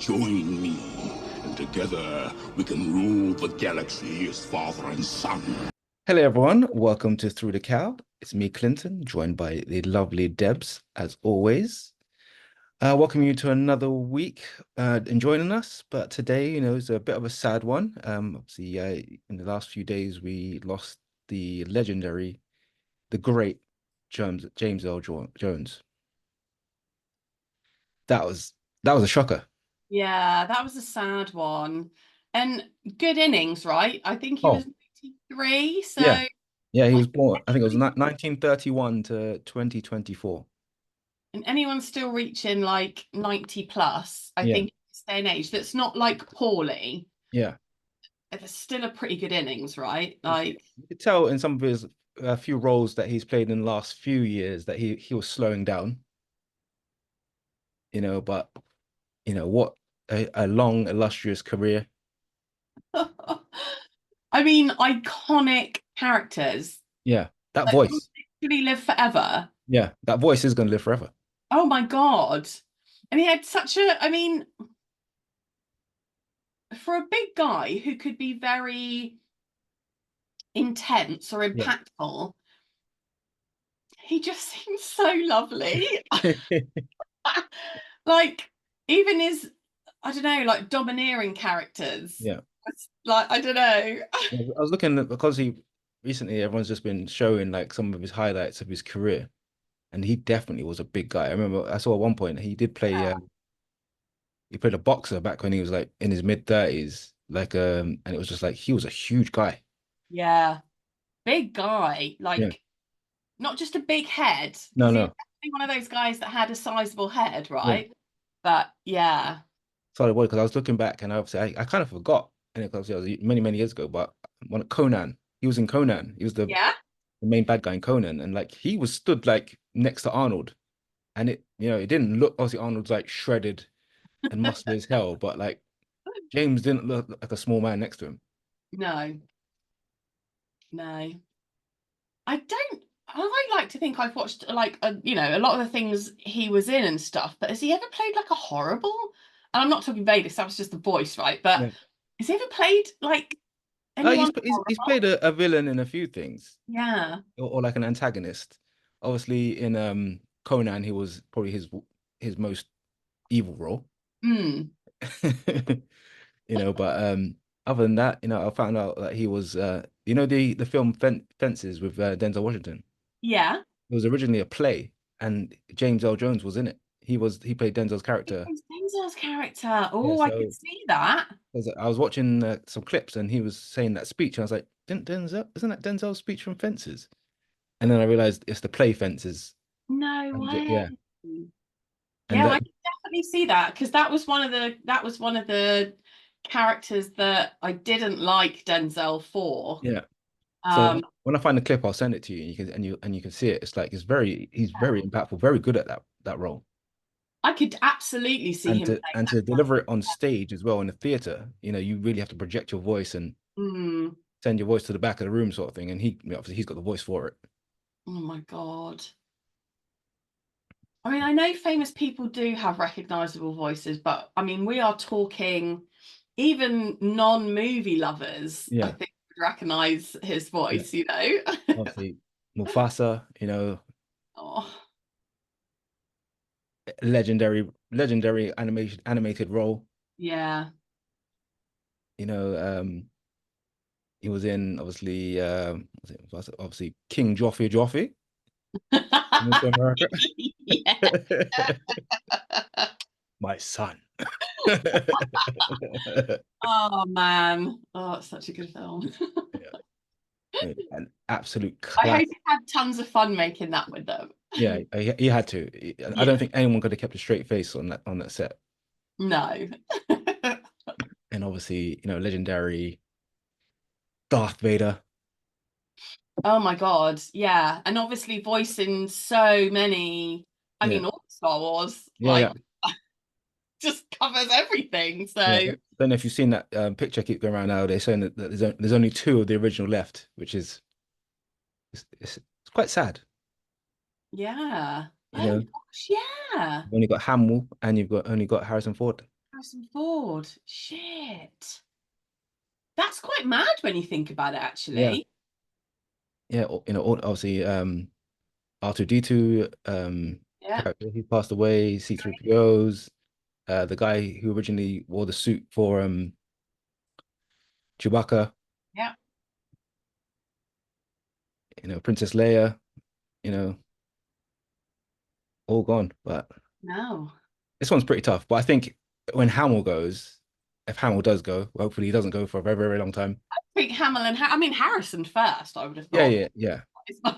Join me, and together we can rule the galaxy as father and son. Hello, everyone. Welcome to Through the Cow. It's me, Clinton, joined by the lovely Debs, as always. Welcome you to another week in joining us. But today, is a bit of a sad one. Obviously, in the last few days, we lost the legendary, the great James Earl Jones. That was a shocker. Yeah, that was a sad one. And good innings, right? I think he Oh, was 93, so yeah, he was born, I think it was 1931 to 2024. and anyone still reaching like 90 plus, I Yeah, think in this day and age, that's not like poorly, yeah. it's still a pretty good innings, right? You Like, could tell in some of his few roles that he's played in the last few years that he was slowing down, but what a long, illustrious career. I mean, iconic characters Yeah, that that will voice. literally live forever. Yeah, that voice is going to live forever. Oh my God. And he had such a, I mean, for a big guy who could be very intense or Yeah. impactful, he just seems so lovely. Like, even his, I don't know, like domineering characters. Yeah. Like, I don't know. I was looking at, because he recently everyone's just been showing like some of his highlights of his career, and he definitely was a big guy. I remember I saw at one point he did play he played a boxer back when he was like in his mid-30s, like and it was just like he was a huge guy. Yeah, big guy. Yeah. Like, not just a big head, No, because he was no. definitely one of those guys that had a sizable head, Yeah. right? But yeah. Sorry, boy, because I was looking back and obviously I kind of forgot, and it was many, many years ago. But when Conan, he was in Conan. He was Yeah. the main bad guy in Conan, and like he was stood like next to Arnold, and it didn't look, obviously Arnold's like shredded and muscular as hell, but like James didn't look like a small man next to him. No, no. I like to think I've watched like a lot of the things he was in and stuff, but has he ever played like a horrible? And I'm not talking Vegas, that was just the voice, right? But Yeah. has he ever played like He's anyone he's horrible? played a villain in a few things, Yeah. or like an antagonist. Obviously, in Conan, he was probably his most evil role. Mm. But other than that, I found out that he was the film Fences with Denzel Washington. Yeah. It was originally a play, and James L. Jones was in it. He played Denzel's character. It's Denzel's character. Yeah, Oh, I could so see that. I was watching some clips, and he was saying that speech, and I was like, Didn't Denzel, isn't that Denzel's speech from Fences? And then I realized it's the play Fences. No And way. yeah, and Yeah, I that can definitely see that because that was one of the characters that I didn't like Denzel for. yeah. So Um, when I find the clip, I'll send it to you, and you can see it. It's like he's very impactful, very good at that role. I could absolutely see and him to playing and to that deliver it on stage as well in the theater, you really have to project your voice and character. send your voice to the back of the room, sort of thing. And obviously he's got the voice for it. Oh my God. I mean, I know famous people do have recognizable voices, but I mean, we are talking even non-movie lovers, I Yeah, think would recognize his yeah. voice, you know? Obviously, Mufasa, Oh, legendary animated role. yeah. You know, he was in obviously was it obviously King Joffrey in America. Yeah. My son. Oh man. Oh, it's such a good film. Yeah, an absolute I hope classic. you had tons of fun making that with them. Yeah, he had to. I Yeah. don't think anyone could have kept a straight face on that set. No. And obviously, legendary Darth Vader. Oh my God. Yeah. And obviously voicing so many, I Yeah, mean, all Star Wars, yeah, like yeah, just covers everything. yeah. So Don't know if you've seen that picture keep going around nowadays, saying that there's only two of the original left, which is it's quite sad. yeah. You Oh know, gosh, yeah. you've only got Hamill and you've only got Harrison Ford. Harrison Ford. Shit. That's quite mad when you think about it, Yeah, actually. yeah. Obviously, R2D2 Yeah, character, he passed away. C3PO's, the guy who originally wore the suit for Chewbacca, yeah. Princess Leia, you know, all gone. But No. this one's pretty tough. But I think when Hamill goes, if Hamill does go, well, hopefully he doesn't go for a very, very long time. I think Hamill and I mean Harrison first, I would have Yeah, thought. yeah, yeah.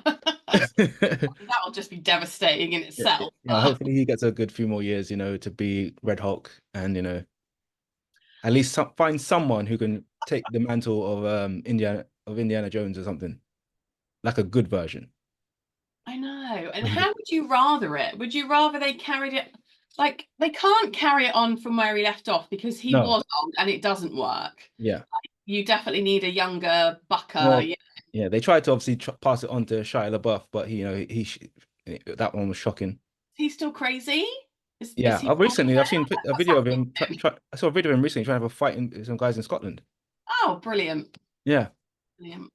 That'll just be devastating in Yeah, itself. yeah, hopefully he gets a good few more years, to be Red Hulk and, at least find someone who can take the mantle of Indiana Jones or something, like a good version. I know. And Where he how could- would you rather it? Would you rather they carried it like they can't carry it on from where he left off because he No, was old and it doesn't work. yeah. You definitely need a younger bucker. Well, Yeah. yeah, they tried to obviously pass it on to Shia LaBeouf, but that one was shocking. Is he still crazy? Is Yeah, he still I've there? seen a What's video of happening him. to him? I saw a video of him recently trying to have a fight in some guys in Scotland. Oh, brilliant. Yeah, Brilliant.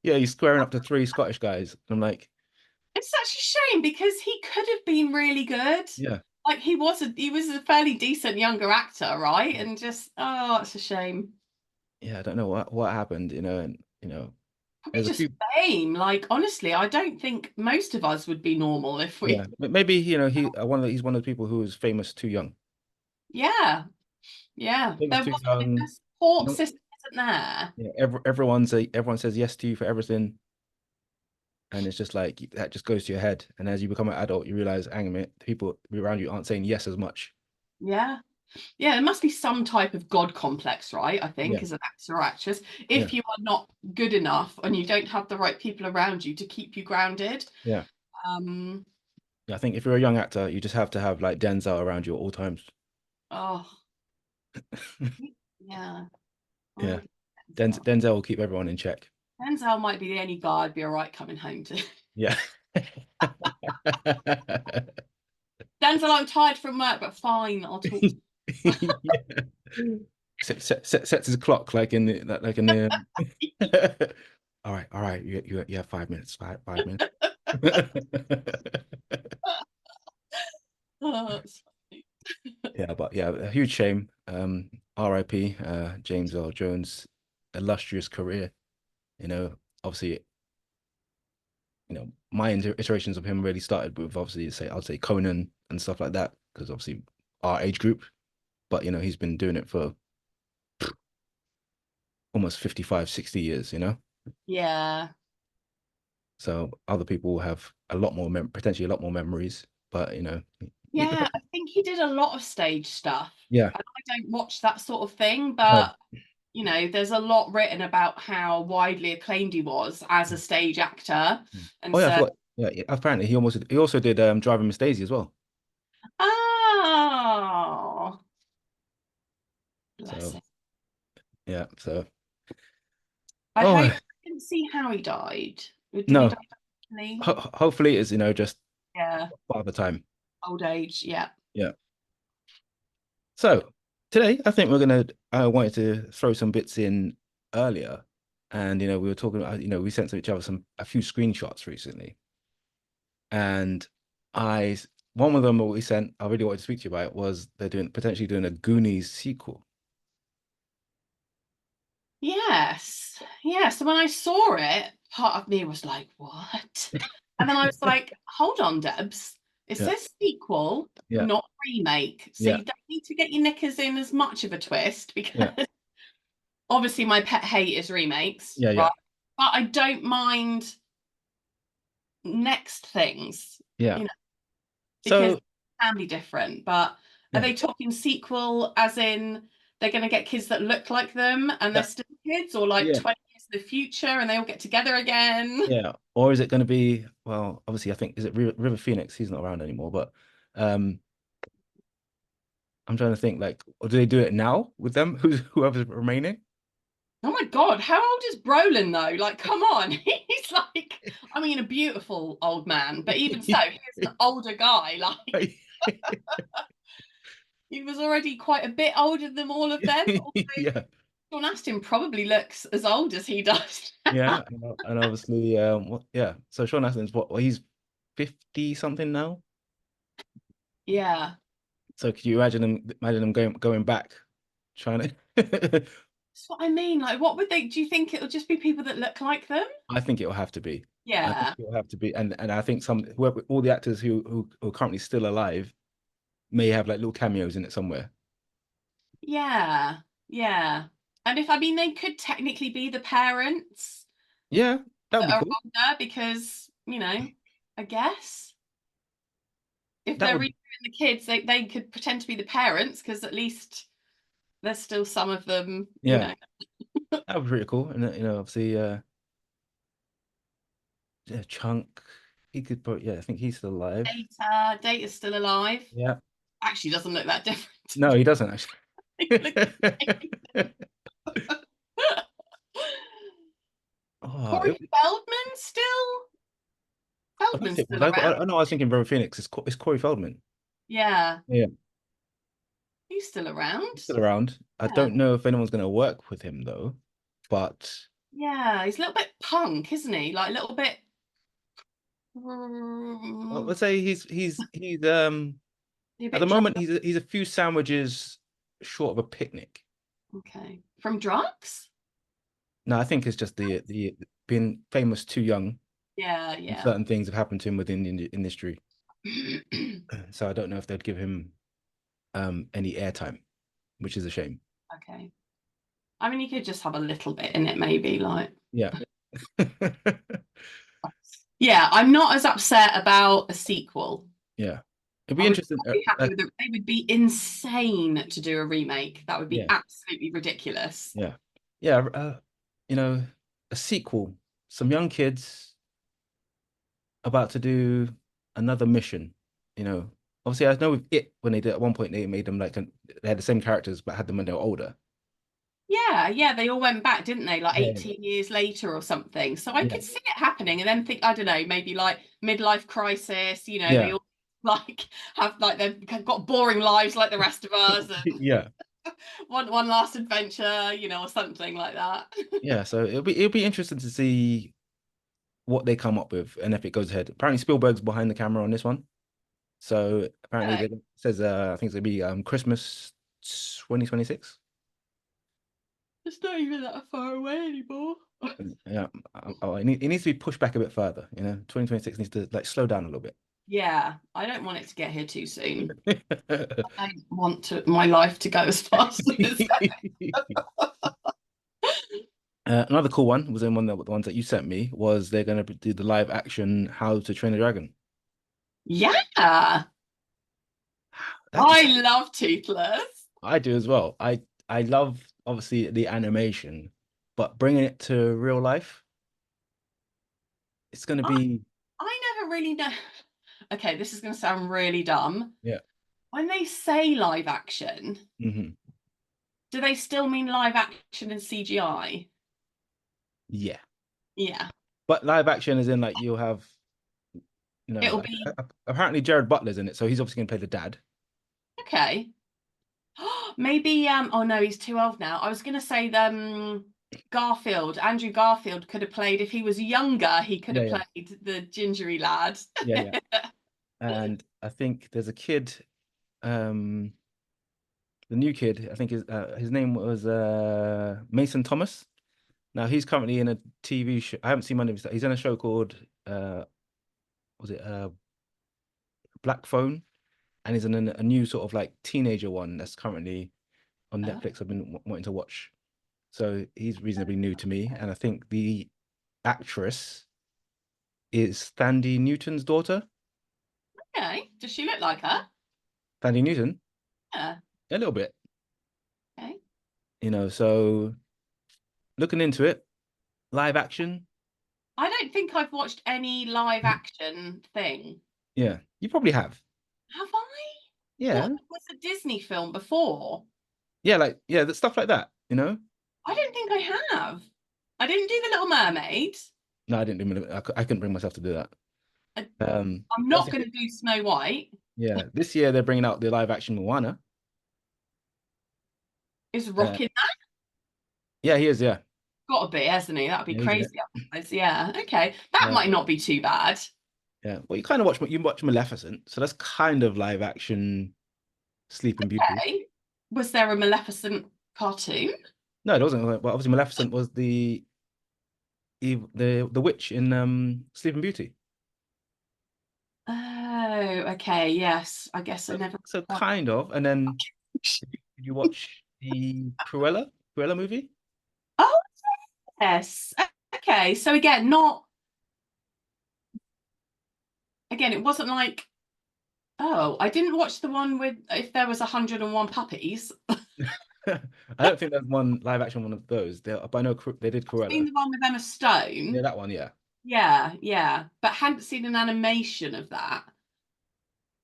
yeah, he's squaring up to three Scottish guys. I'm like, It's such a shame because he could have been really good. yeah, Like he was a fairly decent younger actor, right? And just it's a shame. yeah, I don't know what happened, and Probably there's a just few, fame. Like honestly, I don't think most of us would be normal if yeah, we. but maybe he's one of the people who was famous too young. Yeah, yeah. Famous There too wasn't the young. support No, system isn't there. yeah, everyone says yes to you for everything, and it's just like that just goes to your head. And as you become an adult, you realize, hang on a minute, the people around you aren't saying yes as much. Yeah. Yeah, there must be some type of God complex, right? I think, Yeah, as an actor or actress, yeah, if you are not good enough and you don't have the right people around you to keep you grounded. yeah. Um, Yeah, I think if you're a young actor, you just have to have like Denzel around you at all times. oh, yeah. I Yeah, would Denzel. Denzel will keep everyone in check. Denzel might be the only guy I'd be all right coming home to. Yeah. Denzel, I'm tired from work, but fine, I'll talk to Yeah. Sets his clock all right, you have 5 minutes, 5 minutes. you. It's funny. Yeah, but yeah, a huge shame. RIP, James Earl Jones, illustrious career. Obviously, my iterations of him really started with obviously I'd say Conan and stuff like that, because obviously our age group. But he's been doing it for almost 55, 60 years. Yeah. So other people will have a lot more potentially a lot more memories, but Yeah, I think he did a lot of stage stuff. yeah, And I don't watch that sort of thing, no. but there's a lot written about how widely acclaimed he was as a stage actor. And Oh yeah, I so, forgot. Yeah, yeah, apparently he also did Driving Miss Daisy as well. oh, bless So him. yeah, so I oh hope I didn't see how he died. Did he die no, naturally? hopefully it's just Yeah, part of the time. old age. Yeah. Yeah. So today I think I wanted to throw some bits in earlier, and we were talking about we sent to each other a few screenshots recently, and I one of them that we sent I really wanted to speak to you about was they're potentially doing a Goonies sequel. Yes. Yeah. So when I saw it, part of me was like, what? And then I was like, hold on, Debs. It Yeah, says sequel, yeah, not remake. So yeah, you don't need to get your knickers in as much of a twist yeah, because obviously my pet hate is remakes, yeah, yeah. right? But I don't mind next things, Yeah. you know, because So it can be different. But are yeah, they talking sequel as in they're going to get kids that look like them and they're yeah, still kids, or like yeah, 20 years in the future and they all get together again? yeah. Or is it going to be, well, obviously I think, is it River Phoenix? He's not around anymore, but um I'm trying to think, like, or do they do it now with them? Whoever's remaining? Oh my God, how old is Brolin though? Like, come on. He's like, I mean, a beautiful old man, but even so, he's an older guy. Like, He was already quite a bit older than all of them. Yeah, Sean Astin probably looks as old as he does. yeah, and obviously, yeah. So Sean Astin's what? Well, he's 50 something now. Yeah. So could you imagine them going back, trying to? That's what I mean. Like, what would they? Do you think it'll just be people that look like them? I think it'll have to be. I think Yeah. it'll have to be, and I think whoever, all the actors who are currently still alive may have like little cameos in it somewhere. Yeah. Yeah. And if I mean they could technically be the parents Yeah, that would that be are cool. older because, I guess if That they're would, redoing the kids, they could pretend to be the parents because at least there's still some of them, yeah, that would be pretty cool. And obviously, yeah, Chunk, he could probably, yeah, I think he's still alive. Data's still alive. Yeah, Actually doesn't look that different. no, he doesn't actually. He looks Oh, Corey Feldman still? Feldman's was still around. I know I was thinking River Phoenix. It's Corey Feldman. Yeah, Yeah, he's still around. he's still around. I Yeah. don't know if anyone's going to work with him though, but Yeah, he's a little bit punk, isn't he? Like a little bit. well, let's say he's A at bit the moment he's a few sandwiches short of a picnic. okay. From drugs? No, I think it's just the being famous too young. Yeah, And yeah. certain things have happened to him within the industry. So I don't know if they'd give him any airtime, which is a shame. Okay. I mean, you could just have a little bit in it, maybe. Like, Yeah. yeah, I'm not as upset about a sequel. Yeah. It'd be I would interesting. be happy with it. They would be insane to do a remake. That would be Yeah. absolutely ridiculous. Yeah. Yeah. A sequel. Some young kids about to do another mission. Obviously, I know with it when they did at one point they made them like they had the same characters but had them when they were older. Yeah, they all went back, didn't they? Like Yeah. 18 years later or something. So I Yeah. could see it happening and then think, I don't know, maybe like midlife crisis, they Yeah. all like have like they've got boring lives like the rest of us and Yeah. one last adventure, or something like that. Yeah. So it'll be interesting to see what they come up with and if it goes ahead. Apparently Spielberg's behind the camera on this one. So apparently Okay. it says I think it's gonna be Christmas 2026. It's not even that far away anymore. Yeah. It needs to be pushed back a bit further. 2026 needs to like slow down a little bit. Yeah, I don't want it to get here too soon. I don't want my life to go as fast as Another cool one was in the ones that you sent me was they're going to do the live action How to Train a Dragon. Yeah. That's- I love Toothless. I do as well. I love obviously the animation, but bringing it to real life, it's going to be. I never really know. Okay, this is going to sound really dumb. Yeah. When they say live action, Mhm. do they still mean live action and CGI? Yeah. Yeah. But live action is in like you'll have, It'll be apparently Jared Butler's in it, so he's obviously going to play the dad. okay. Maybe oh no, he's too old now. I was going to say Andrew Garfield could have played if he was younger, he could have played the gingery lad. Yeah. And I think there's a kid, the new kid, I think his name was Mason Thomas. Now he's currently in a TV show. I haven't seen one of his. He's in a show called was it Black Phone, and he's in a new sort of like teenager one that's currently on Netflix. I've been wanting to watch. So he's reasonably new to me, and I think the actress is Thandie Newton's daughter. Okay, does she look like her? Thandie Newton? Yeah. A little bit. Okay. So looking into it, live action. I don't think I've watched any live action thing. Yeah, you probably have. Have I? Yeah. What was a Disney film before? Yeah, the stuff like that, I don't think I have. I didn't do The Little Mermaid. No, I didn't do. I couldn't bring myself to do that. I'm not going to do Snow White. Yeah, this year they're bringing out the live action Moana. Is Rock in that? Yeah, he is. Yeah, Got to be, hasn't he? That'd be yeah, he's in it. crazy otherwise. Yeah. Okay. That Yeah, might not be too bad. yeah. Well, you watch Maleficent, so that's kind of live action Sleeping Beauty. Okay. Was there a Maleficent cartoon? No, it wasn't. Well, obviously Maleficent was the witch in Sleeping Beauty. Oh, okay. Yes. I guess I So, never so quite. kind of, and then did you watch the Cruella movie? Oh, yes. Okay. So again, not again, it wasn't like, oh, I didn't watch the one with if there was 101 puppies. I don't think there's one live action one of those. But I know they did Seen Cruella. the one with Emma Yeah, Stone. that one. Yeah. Yeah, yeah. But hadn't seen an animation of that,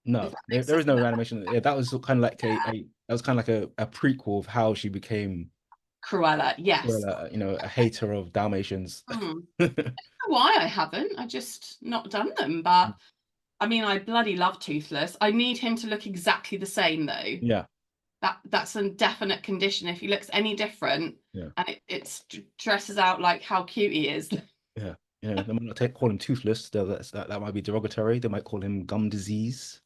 if No, that there, makes there sense. is no animation. Yeah, that was kind of like Yeah. that was kind of like a prequel of how she became Cruella, yes. Cruella, a hater of Dalmatians. Hmm. Why I haven't. I just not done them. But I mean, I bloody love Toothless. I need him to look exactly the same though. Yeah, That's a definite condition. If he looks any different yeah, and it dresses out like how cute he is. yeah. They might not call him toothless. That might be derogatory. They might call him gum disease.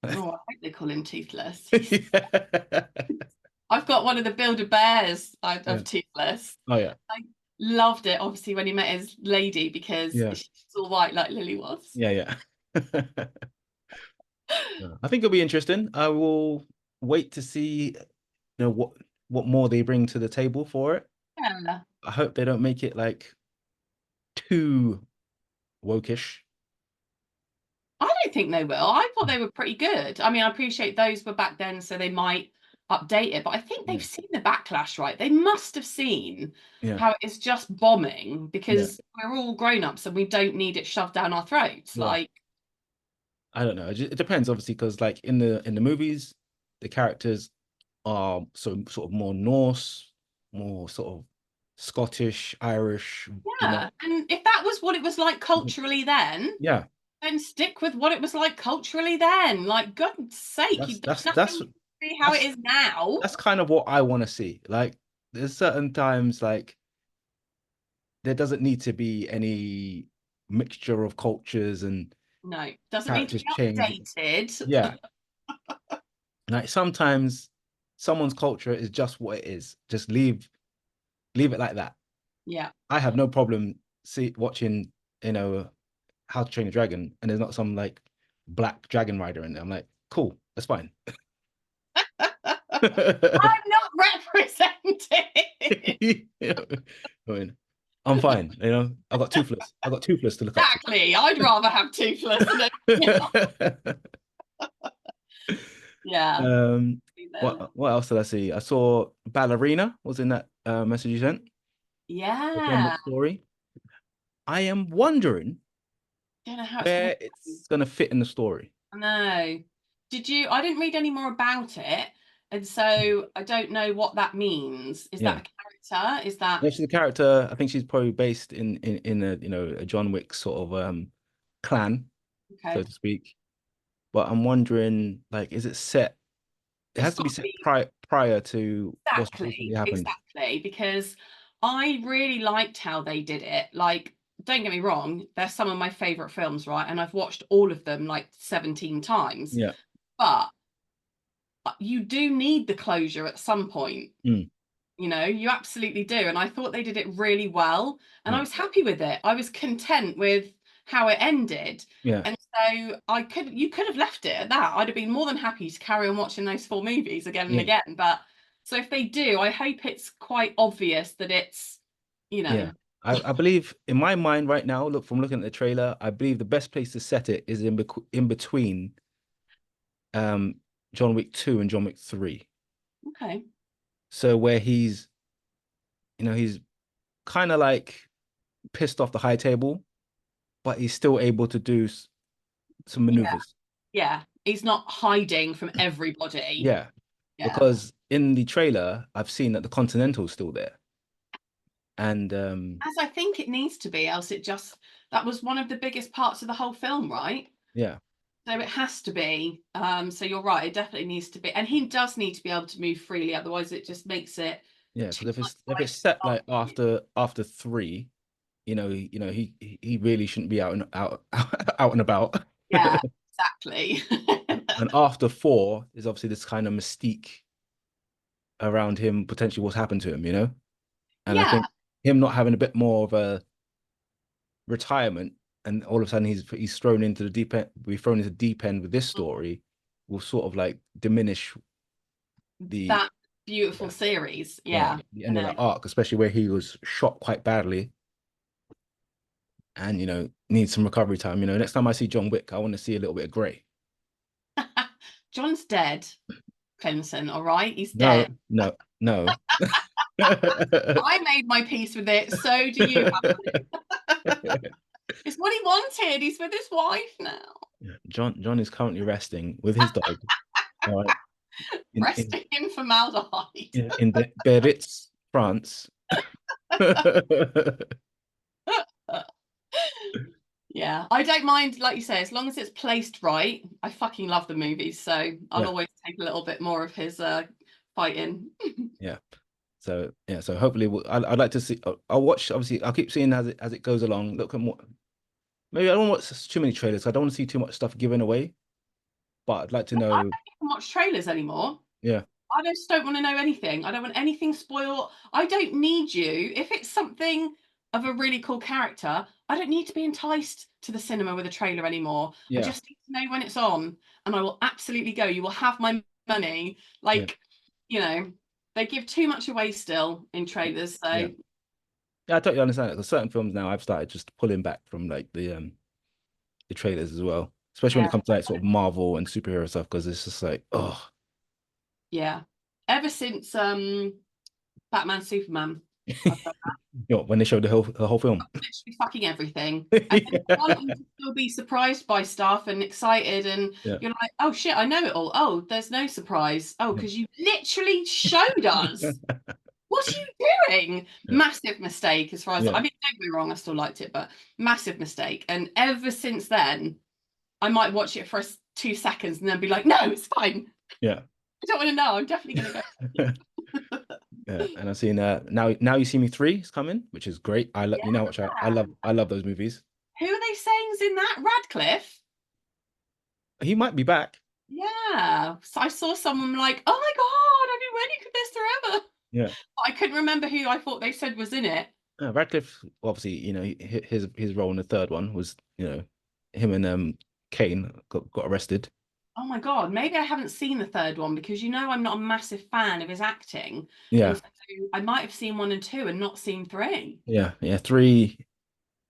Oh, I hope they call him Toothless. Yeah. I've got one of the Build-A-Bears Yeah. of Toothless. Oh yeah. I loved it, obviously, when he met his lady because Yeah. she's all white like Lily was. Yeah. Yeah. Yeah. I think it'll be interesting. I will wait to see, what more they bring to the table for it. Yeah. I hope they don't make it like too wokish. I don't think they will. I thought they were pretty good. I mean, I appreciate those were back then, so they might update it, but I think they've Yeah. seen the backlash, right? They must have seen Yeah. how it's just bombing Yeah. because we're all grown-ups and we don't need it shoved down our throats. Yeah. Like, I don't know. It depends, obviously, because like in the movies, the characters are sort of more Norse, more sort of Scottish, Irish. yeah. And if that was what it was like culturally then Yeah, stick with what it was like culturally then. Like, God's sake, that's you that's don't that's nothing to see how it that's is now. that's kind of what I want to see. Like, there's certain times like there doesn't need to be any mixture of cultures and No, doesn't need to characters be change. updated. Yeah, like sometimes someone's culture is just what it is. Just leave it like that. Yeah. I have no problem watching, How to Train a Dragon, and there's not some like black dragon rider in there. I'm like, cool, that's fine. I'm not represented. I mean, I'm fine. I've got Toothless. I've got Toothless to look up Exactly. I'd rather have Toothless than anything else. to. Yeah. What else did I see? I saw Ballerina was in that message you sent. The John Yeah. Wick story. I am wondering Don't know how it's where gonna it's gonna fit in the story. No. Did you? I didn't read any more about it, and so I don't know what that means. Is Yeah. that a character? Is that Yeah, she's a character. I think she's probably based in a John Wick sort of clan, so okay? to speak. But I'm wondering, like, is it set? It It's has to got be to set be prior to what's recently exactly, happened. exactly, because I really liked how they did it. Like, don't get me wrong, they're some of my favorite films, right? And I've watched all of them like 17 times. Yeah. But you do need the closure at some point. Mm. You absolutely do. And I thought they did it really well. And I Yeah. was happy with it. I was content with how it ended. Yeah. And so you could have left it at that. I'd have been more than happy to carry on watching those 4 movies again and Yeah. again. But so if they do, I hope it's quite obvious that it's, Yeah. I believe in my mind right now, from looking at the trailer, I believe the best place to set it is in between John Wick 2 and John Wick 3. okay. So where he's kind of like pissed off the high table, but he's still able to do some maneuvers. Yeah. He's not hiding from everybody. Yeah. Because in the trailer, I've seen that the Continental's still there. And as I think it needs to be, else that was one of the biggest parts of the whole film, right? yeah. So it has to be. So you're right. It definitely needs to be, and he does need to be able to move freely. Otherwise, it just makes it Yeah, too because much if like it's set like stuff. after three, he really shouldn't be out and about. Yeah, exactly. And after four is obviously this kind of mystique around him, potentially what's happened to him, And I Yeah. think him not having a bit more of a retirement, and all of a sudden he's thrown into the deep end, be thrown into the deep end with this story, will sort of like diminish the That beautiful yeah, series. yeah, Yeah, the I end of know. the arc, especially where he was shot quite badly and needs some recovery time. Next time I see John Wick, I want to see a little bit of Grey. John's dead, Clinton. All right, he's No, dead. no, no. I made my peace with it. So do you. It's what he wanted. He's with his wife now. John is currently resting with his dog. All right, in in Resting in formaldehyde. in Biarritz, France. Yeah, I don't mind, like you say, as long as it's placed right. I fucking love the movies, so I'll Yeah, always take a little bit more of his fighting. yeah. So yeah, so hopefully I'd like to see. I'll watch. Obviously, I'll keep seeing as it goes along. Look at more. Maybe I don't want too many trailers. I don't want to see too much stuff given away. But I'd like to I don't know. even watch trailers anymore. Yeah, I just don't want to know anything. I don't want anything spoiled. I don't need you. If it's something of a really cool character, I don't need to be enticed to the cinema with a trailer anymore. I yeah, just need to know when it's on, and I will absolutely go. You will have my money. yeah, Like, you know, they give too much away still in trailers. yeah. So Yeah, I totally understand it. Because certain films now I've started just pulling back from like the trailers as well, especially when yeah, it comes to like sort of Marvel and superhero stuff. Because it's just like, oh, yeah. Ever since Batman Superman, I've done when they showed the whole film. literally fucking everything. And then you want Yeah, them to still be surprised by stuff and excited, and yeah, you're like, oh shit, I know it all. Oh, there's no surprise. Oh, yeah, because you literally showed us. What are you doing? yeah, Massive mistake as far as I yeah, mean, don't get me wrong, I still liked it, but massive mistake. And ever since then, I might watch it for 2 seconds and then be like, no, it's fine. yeah. I don't want to know. I'm definitely gonna go. Yeah, and I've seen now you see me 3 is coming, which is great. I love Yeah. which I love those movies. Who are they saying's in that? Radcliffe? He might be back. Yeah. So I saw someone like, oh my God, I've been waiting for this forever. Yeah, I couldn't remember who I thought they said was in it. Radcliffe. Obviously, his role in the third one was him and Kane got arrested. Oh my God, maybe I haven't seen the third one because I'm not a massive fan of his acting. And Yeah, so I might have seen 1 and 2 and not seen 3. yeah, yeah. 3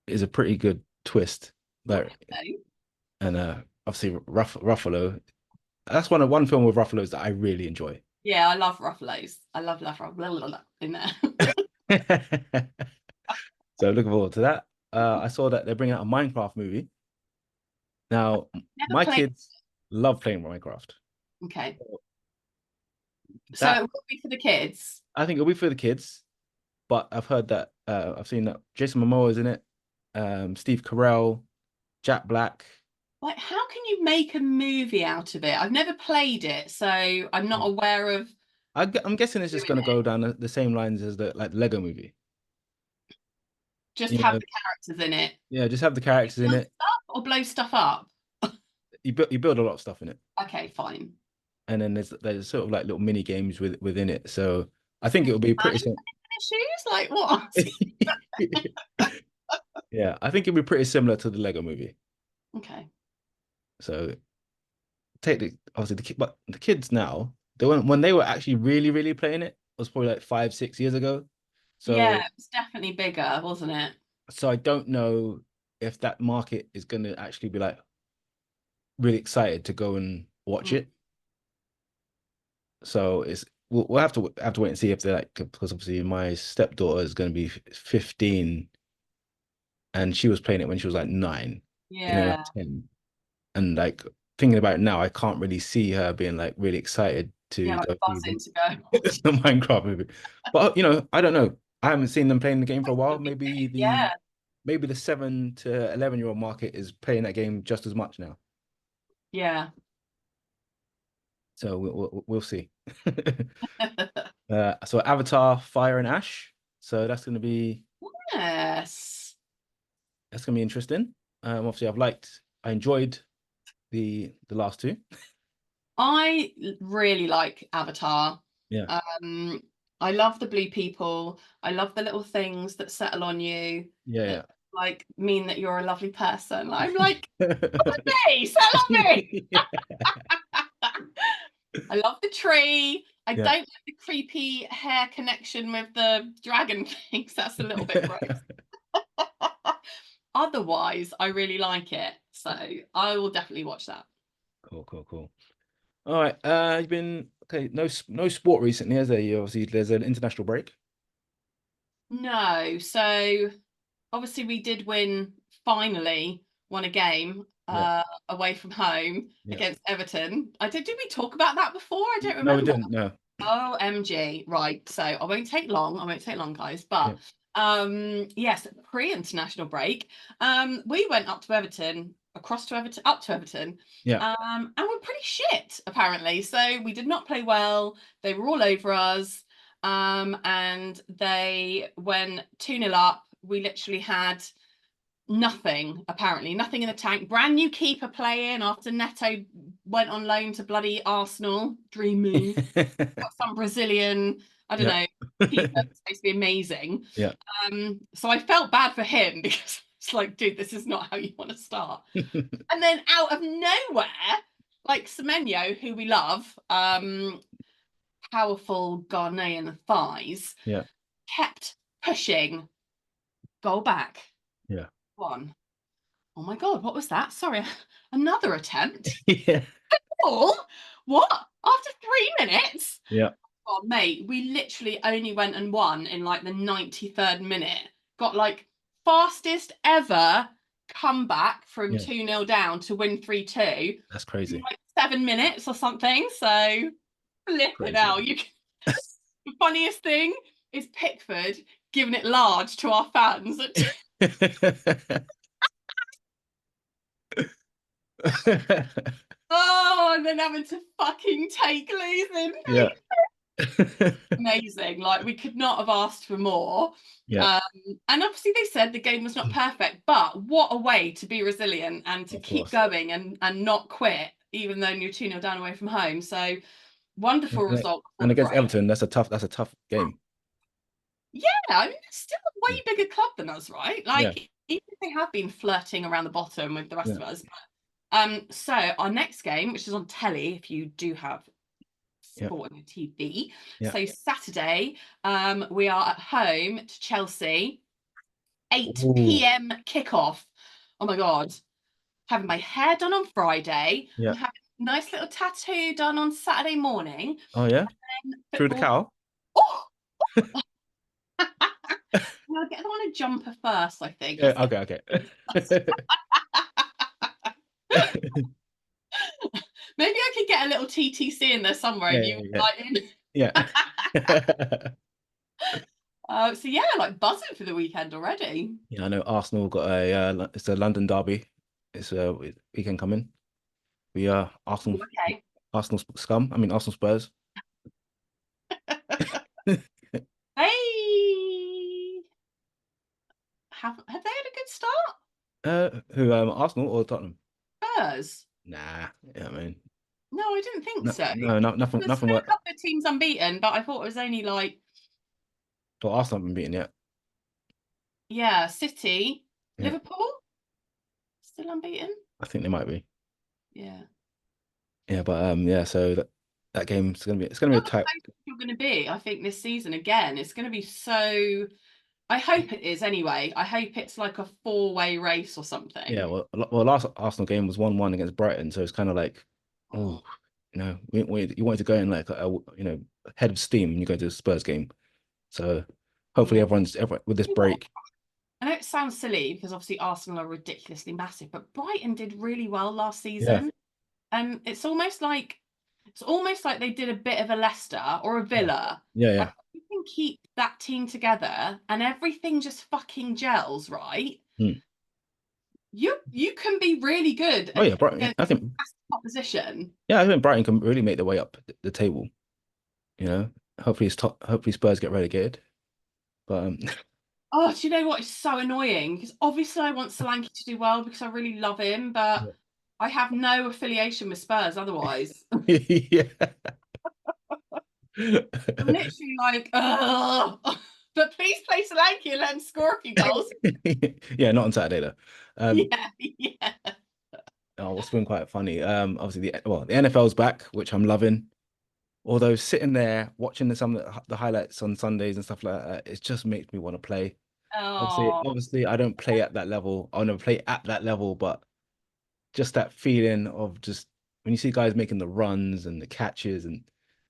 is a pretty good twist. Like, Okay. and obviously Ruffalo. That's one film with Ruffalo's that I really enjoy. Yeah, I love Ruffalo's. I love Ruffalo in there. So looking forward to that. I saw that they're bringing out a Minecraft movie. Now, Never my played. kids love playing Minecraft. Okay. So it That will be for the kids. I think it'll be for the kids, but I've heard that I've seen that Jason Momoa is in it, Steve Carell, Jack Black. Like, how can you make a movie out of it? I've never played it, so I'm not aware of I'm guessing it's just doing going to it. go down the same lines as the Lego movie. Just You have know, the characters in it. yeah, just have the characters in Build it. stuff or blow stuff up. You build a lot of stuff in it, Okay, fine. and then there's sort of like little mini games within it. So I think it'll be pretty simple. Issues? Like what? Yeah, I think it'll be pretty similar to the Lego movie. Okay. So obviously but the kids now, they when they were actually really really playing it was probably like 5-6 years ago. Yeah, So it was definitely bigger, wasn't it? so I don't know if that market is going to actually be like really excited to go and watch Mm. it. So we'll have to wait and see if they're like, because obviously my stepdaughter is going to be 15 and she was playing it when she was like 9, like Yeah. 10, and like thinking about it now, I can't really see her being like really excited Yeah, to like go see buzzing to go. the Minecraft movie. But I don't know. I haven't seen them playing the game for a while. Maybe the Yeah. 7 to 11-year-old market is playing that game just as much now. Yeah. So we'll see. So Avatar, Fire and Ash. So that's gonna be Yes. interesting. Obviously I enjoyed the last two. I really like Avatar. Yeah. I love the blue people. I love the little things that settle on you Yeah, that like mean that you're a lovely person. I'm like, yeah. hey, settle on me. Yeah. I love the tree. I Yeah. don't like the creepy hair connection with the dragon things. That's a little bit gross. Otherwise, I really like it. So I will definitely watch that. Cool. All right. You've been okay. No sport recently, has there? Obviously, there's an international break. No, so obviously we did finally won a game Yeah. away from home Yeah. against Everton. Did we talk about that before? I don't No, we remember. didn't. No. OMG. Right. So I won't take long, guys. But yes, pre-international break. We went up to Everton, across to Everton, up to Everton. Yeah. And we're pretty shit, apparently. So we did not play well. They were all over us. And they went 2-0 up. We literally had nothing in the tank. Brand new keeper playing after Neto went on loan to bloody Arsenal. Dream move. Got some Brazilian, I don't know, keeper supposed to be amazing. Yeah. So I felt bad for him because it's like, dude, this is not how you want to start. And then out of nowhere, like Semenyo, who we love, powerful Ghanaian thighs, kept pushing, goal back. Yeah. One. Oh my God, what was that? Sorry, another attempt. Yeah. Oh, what? After 3 minutes? Yeah. Oh, mate, we literally only went and won in like the 93rd minute. Got like fastest ever comeback from 2-0 down to win 3-2. That's crazy. Like 7 minutes or something. So flip it out. The funniest thing is Pickford giving it large to our fans. Oh, and then having to fucking take losing. Yeah. Amazing. Like we could not have asked for more. Yeah. And obviously they said the game was not perfect, but what a way to be resilient and to keep going and not quit, even though you're 2-0 down away from home. So wonderful result. And against Everton, that's a tough game. Yeah, I mean it's still a way bigger club than us, right? Like even if they have been flirting around the bottom with the rest of us. So our next game, which is on telly, if you do have sport on your TV. So Saturday, we are at home to Chelsea, 8 p.m. kickoff. Oh my God. Having my hair done on Friday. I'm having a nice little tattoo done on Saturday morning. Oh yeah? Through the cowl? Oh! I'll get on a jumper first, I think. Yeah, okay. Maybe I could get a little TTC in there somewhere. Yeah. So yeah, like buzzing for the weekend already. Yeah, I know Arsenal got it's a London derby. It's a weekend coming. We are Arsenal. Okay. Arsenal scum. I mean Arsenal Spurs. Hey, have they had a good start? Who Arsenal or Tottenham? Spurs. Nah, yeah, I mean. No, I didn't think so. No, nothing. There's Nothing. A couple of teams unbeaten, but I thought it was only like. Well, Arsenal haven't been beaten yet. Yeah, City, Liverpool, still unbeaten. I think they might be. Yeah. Yeah, but yeah. So that game's gonna be. It's gonna be a tight. You're going to be. I think this season again. It's going to be so. I hope it is anyway. I hope it's like a 4-way race or something. Yeah. Well, last Arsenal game was 1-1 against Brighton, so it's kind of like, you wanted to go in like head of steam when you go to the Spurs game. So hopefully everyone's with this break. I know it sounds silly because obviously Arsenal are ridiculously massive, but Brighton did really well last season, and it's almost like they did a bit of a Leicester or a Villa. Yeah. You can keep that team together and everything just fucking gels, right? You can be really good. Oh yeah, Brighton. I think top position. Yeah, I think Brighton can really make their way up the table. You know, hopefully it's top. Hopefully Spurs get relegated. But Oh, do you know what is so annoying? Because obviously I want Solanke to do well because I really love him, but I have no affiliation with Spurs otherwise. yeah. I'm literally like, ugh. But please play Solanke and let him score a few goals. Yeah, not on Saturday though. Yeah, yeah. Oh, what's been quite funny. Obviously the NFL's back, which I'm loving. Although sitting there watching some of the highlights on Sundays and stuff like that, it just makes me want to play. Oh, Obviously, I don't play at that level. I never play at that level, but just that feeling of just when you see guys making the runs and the catches and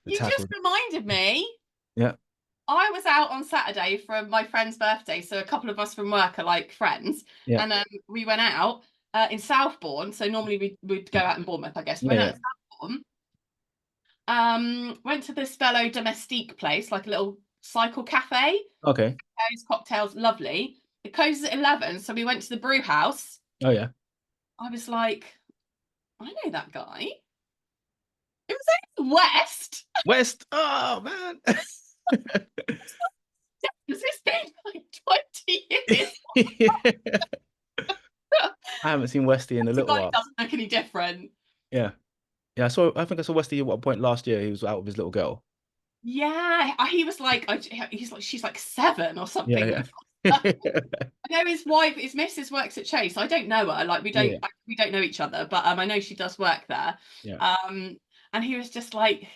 the you just tackles. reminded me. Yeah. I was out on Saturday for my friend's birthday, so a couple of us from work are like friends, Yeah. and we went out in Southbourne. So normally we'd go out in Bournemouth, I guess. We Yeah. went out in Southbourne. Went to this fellow domestique place, like a little cycle cafe. Okay. Cocktails, lovely. It closes at 11, so we went to the brew house. Oh yeah. I was like, I know that guy. It was West. West. Oh man. It's been like 20 years. Yeah. I haven't seen Westy in a little while. Doesn't look any different. Yeah. Yeah, I think I saw Westy at one point last year. He was out with his little girl. Yeah, he was like, she's like 7 or something. Yeah, I yeah. know his missus works at Chase. I don't know her, like we don't know each other, but I know she does work there. Yeah. And he was just like,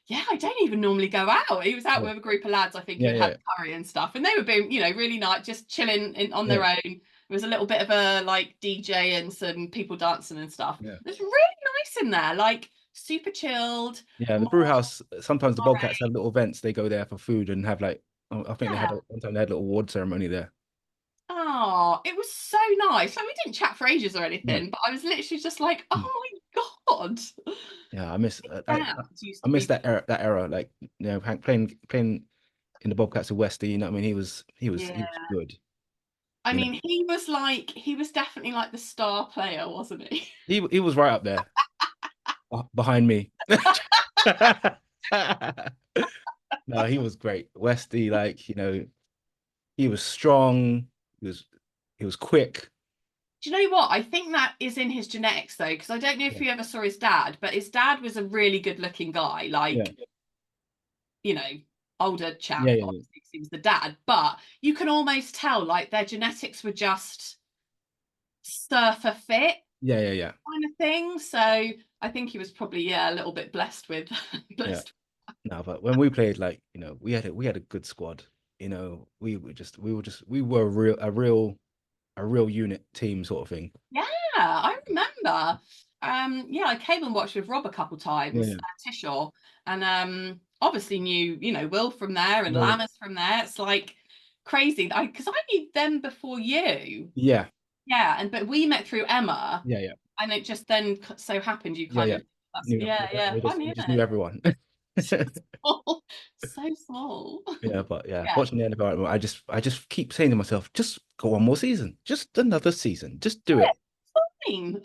yeah, I don't even normally go out. He was out with a group of lads, I think, who had curry and stuff, and they were being, really nice, just chilling on their own. There was a little bit of a like DJ and some people dancing and stuff. Yeah. It was really nice in there, like super chilled. Yeah, the brew house, sometimes the Bobcats have little events. They go there for food and have like, I think one time they had a little award ceremony there. Oh, it was so nice. Like we didn't chat for ages or anything, but I was literally just like, oh my God. Yeah, I miss that era. Like, playing in the Bobcats of Westy, you know what I mean? He was good. I mean, he was definitely like the star player, wasn't he? He was right up there. Behind me. No, he was great. Westy, like, he was strong. He was quick. Do you know what? I think that is in his genetics though, because I don't know if you ever saw his dad, but his dad was a really good looking guy, like older chap. Obviously, he was the dad, but you can almost tell like their genetics were just surfer fit. Yeah. Kind of thing. So I think he was probably a little bit blessed with. No, but when we played, like, we had a good squad. We were a real unit team sort of thing. Yeah, I remember. I came and watched with Rob a couple times at Tishaw, and obviously knew Will from there and Lammers from there. It's like crazy because I knew them before you. Yeah. Yeah, but we met through Emma. Yeah. And it just then so happened you kind of. We just knew everyone. So small. But watching the NFL, I just keep saying to myself, just go one more season, just another season, just do it. Fine.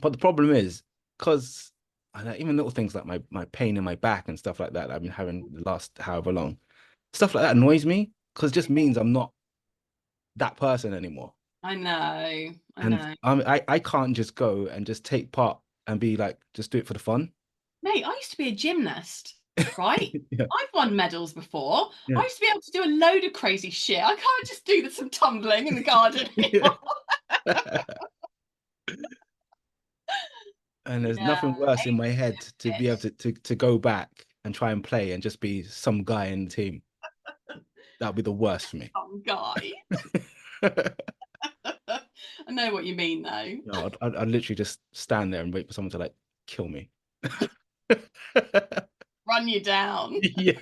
But the problem is, because even little things like my pain in my back and stuff like that I've been having the last however long, stuff like that annoys me because it just means I'm not that person anymore. I know. I can't just go and just take part and be like, just do it for the fun. Mate, I used to be a gymnast, right? I've won medals before. Yeah. I used to be able to do a load of crazy shit. I can't just do some tumbling in the garden anymore. And there's nothing worse in my head to be able to go back and try and play and just be some guy in the team. That would be the worst for me. Some guy. I know what you mean, though. No, I'd literally just stand there and wait for someone to like kill me. Run you down. Yeah.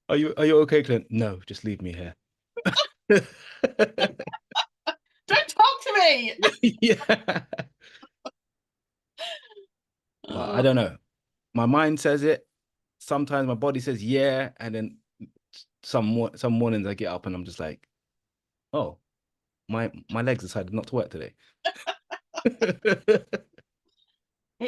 Are you okay, Clint? No, just leave me here. Don't talk to me. Yeah. I don't know. My mind says it. Sometimes my body says yeah, and then some mornings I get up and I'm just like, oh, my legs decided not to work today. It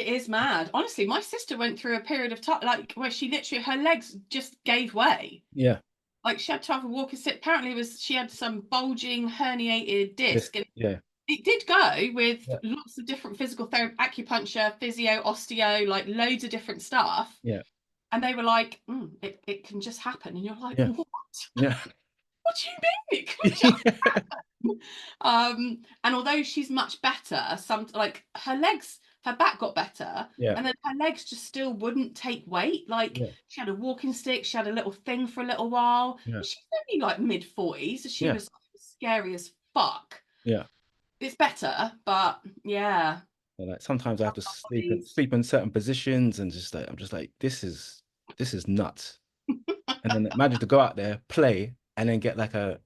is mad. Honestly, my sister went through a period of time like where she literally her legs just gave way. Yeah. Like she had to have a walking stick. Apparently, she had some bulging herniated disc, and Yeah. it did go with lots of different physical therapy, acupuncture, physio, osteo, like loads of different stuff. Yeah. And they were like, it can just happen, and you're like, what? Yeah. What do you mean it can just happen? And although she's much better, like her back got better, and then her legs just still wouldn't take weight. Like she had a walking stick, she had a little thing for a little while. And she's only like mid-40s, so she was scary as fuck. Yeah. It's better, but yeah. Like sometimes I have to sleep in certain positions, and I'm just like, this is nuts. And then imagine to go out there, play, and then get like a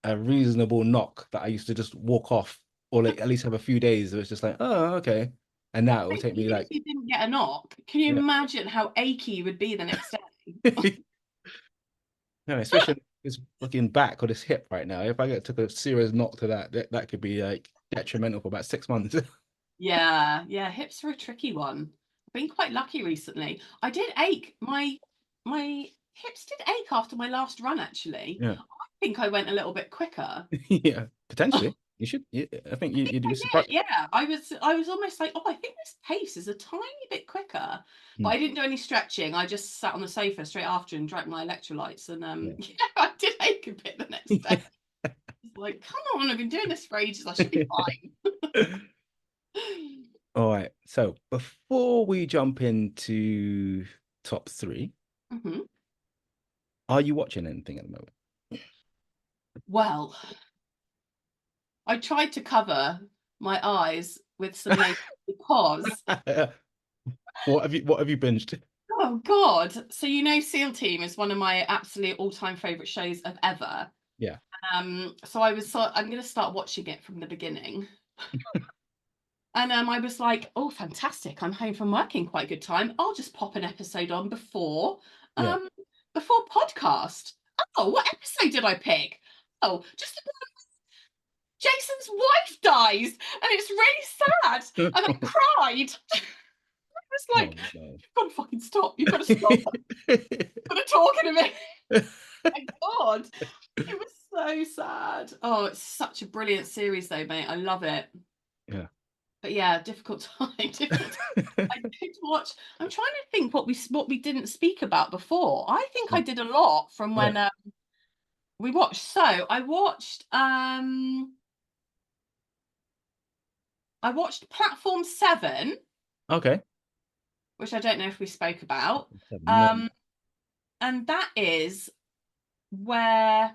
reasonable knock that I used to just walk off, or like at least have a few days. It was just like, oh, okay. And now it will take me like, if you didn't get a knock, can you imagine how achy you would be the next day? No, especially this fucking back or this hip right now. If I took a serious knock to that could be like detrimental for about 6 months. Yeah, hips are a tricky one. I've been quite lucky recently. I did ache. My hips did ache after my last run, actually. Yeah. I think I went a little bit quicker. Yeah, potentially. You should. I think you'd be surprised. Yeah, I was almost like, I think this pace is a tiny bit quicker. But I didn't do any stretching. I just sat on the sofa straight after and drank my electrolytes. And I did ache a bit the next day. Like, come on, I've been doing this for ages. I should be fine. All right. So before we jump into top 3, are you watching anything at the moment? Well, I tried to cover my eyes with some makeup because what have you binged? Oh God. So SEAL Team is one of my absolute all-time favorite shows of ever. Yeah. So I'm gonna start watching it from the beginning. And I was like, oh, fantastic. I'm home from work in quite good time. I'll just pop an episode on before podcast. Oh, what episode did I pick? Oh, just Jason's wife dies, and it's really sad. And I cried. I was like, you've got to fucking stop. You've got to stop. You've got to talk in a minute. My God. It was so sad. Oh, it's such a brilliant series though, mate. I love it. Yeah. But yeah, difficult time. I did watch. I'm trying to think what we didn't speak about before. I think I did a lot from when we watched. So I watched Platform 7. Okay. Which I don't know if we spoke about. And that is where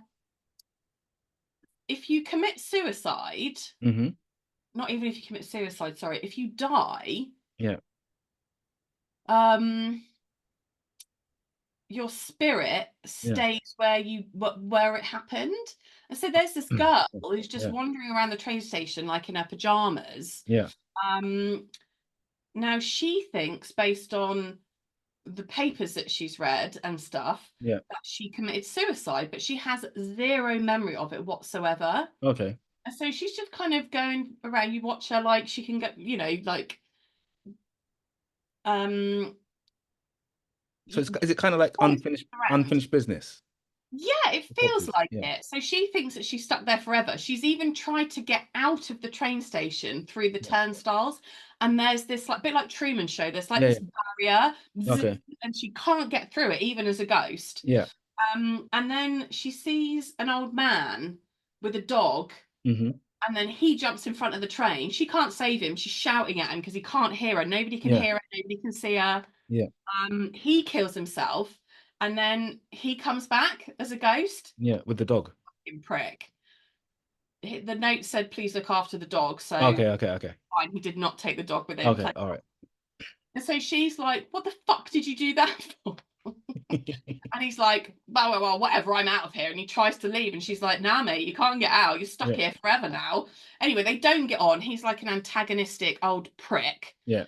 if you commit suicide, not even if you commit suicide, sorry, if you die, your spirit stays where it happened. And so there's this girl who's just wandering around the train station like in her pajamas. Now she thinks, based on the papers that she's read and stuff, that she committed suicide, but she has zero memory of it whatsoever. Okay. And so she's just kind of going around. You watch her like she can get, So is it kind of like unfinished business? Yeah, it feels like it. So she thinks that she's stuck there forever. She's even tried to get out of the train station through the turnstiles, and there's this bit like Truman Show. There's this barrier, and she can't get through it even as a ghost. Yeah. And then she sees an old man with a dog, and then he jumps in front of the train. She can't save him. She's shouting at him because he can't hear her. Nobody can hear her. Nobody can see her. Yeah. He kills himself. And then he comes back as a ghost. Yeah, with the dog. Fucking prick. The note said, "Please look after the dog." So okay. Fine, he did not take the dog with him. Okay, all right. And so she's like, "What the fuck did you do that for?" And he's like, well, whatever, I'm out of here. And he tries to leave, and she's like, "Nah, mate, you can't get out. You're stuck here forever now." Anyway, they don't get on. He's like an antagonistic old prick. Yeah.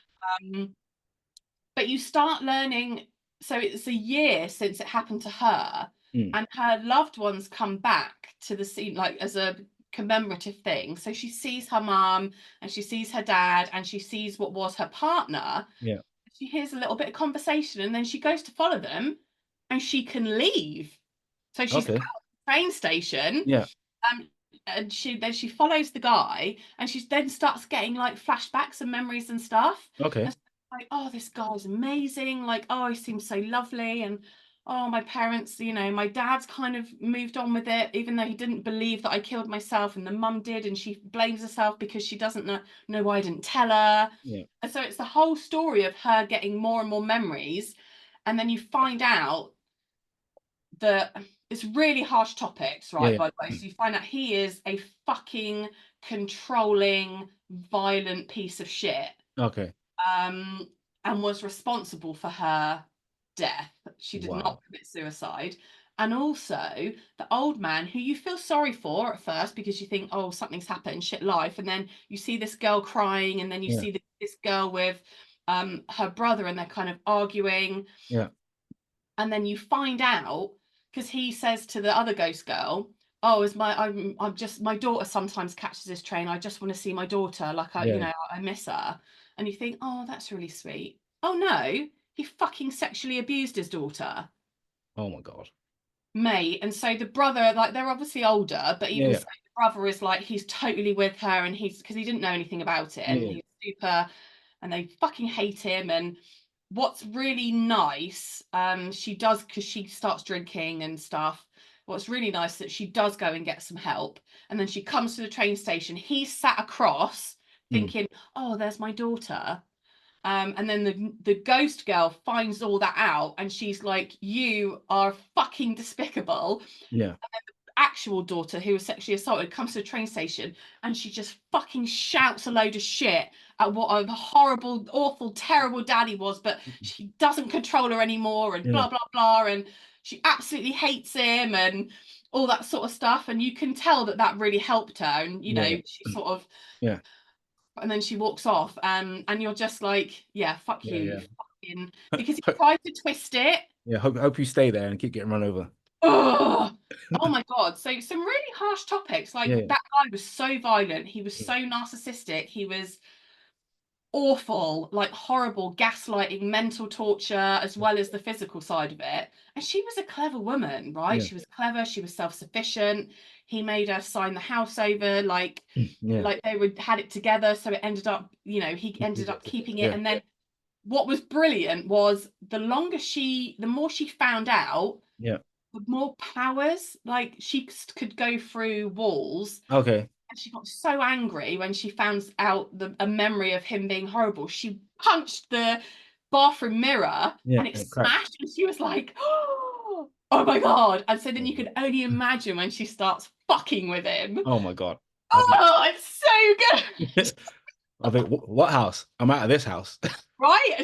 But you start learning. So it's a year since it happened to her, and her loved ones come back to the scene, like as a commemorative thing. So she sees her mum and she sees her dad and she sees what was her partner. Yeah. She hears a little bit of conversation and then she goes to follow them and she can leave. So she's Okay. at the train station. Yeah. And she follows the guy and she then starts getting like flashbacks and memories and stuff. Okay. And like, oh, this guy's amazing. Like, oh, he seems so lovely. And oh, my parents, you know, my dad's kind of moved on with it, even though he didn't believe that I killed myself, and the mum did, and she blames herself because she doesn't know why I didn't tell her. Yeah. And so it's the whole story of her getting more and more memories. And then you find out that it's really harsh topics, right? Yeah. By the way, so you find out he is a fucking controlling, violent piece of shit. Okay. And was responsible for her death. She did not commit suicide. And also the old man, who you feel sorry for at first because you think, oh, something's happened, shit life. And then you see this girl crying, and then you see this girl with her brother, and they're kind of arguing. Yeah. And then you find out, because he says to the other ghost girl, oh, I'm just, my daughter sometimes catches this train. I just want to see my daughter. Like, you know, I miss her. And you think, oh, that's really sweet. Oh no, he fucking sexually abused his daughter. Oh my God. Mate. And so the brother, like, they're obviously older, but even so, the brother is like, he's totally with her, and because he didn't know anything about it, and he's super, and they fucking hate him. And what's really nice, she does, because she starts drinking and stuff. What's really nice that she does go and get some help, and then she comes to the train station. He's sat across thinking, oh, there's my daughter. And then the ghost girl finds all that out, and she's like, you are fucking despicable. Yeah. And then the actual daughter, who was sexually assaulted, comes to the train station, and she just fucking shouts a load of shit at what a horrible, awful, terrible daddy was, but she doesn't control her anymore, and blah, blah, blah. And she absolutely hates him and all that sort of stuff. And you can tell that that really helped her. And, you know, she sort of, and then she walks off, and you're just like, yeah, fuck you, fucking, because he tried to twist it. Yeah, hope you stay there and keep getting run over. Oh my God. So some really harsh topics. Like that guy was so violent. He was so narcissistic. He was awful, like horrible gaslighting, mental torture, as well as the physical side of it. And she was a clever woman, right? She was clever. She was self-sufficient. He made her sign the house over, like they had it together. So it ended up, you know, he ended up keeping it. And then what was brilliant was the more she found out, the more powers, like she could go through walls. Okay. And she got so angry when she found out a memory of him being horrible. She punched the bathroom mirror and it smashed, and she was like, oh my God. And so then you can only imagine when she starts fucking with him. Oh my God. Oh, it's so good. I think, what house? I'm out of this house. Right?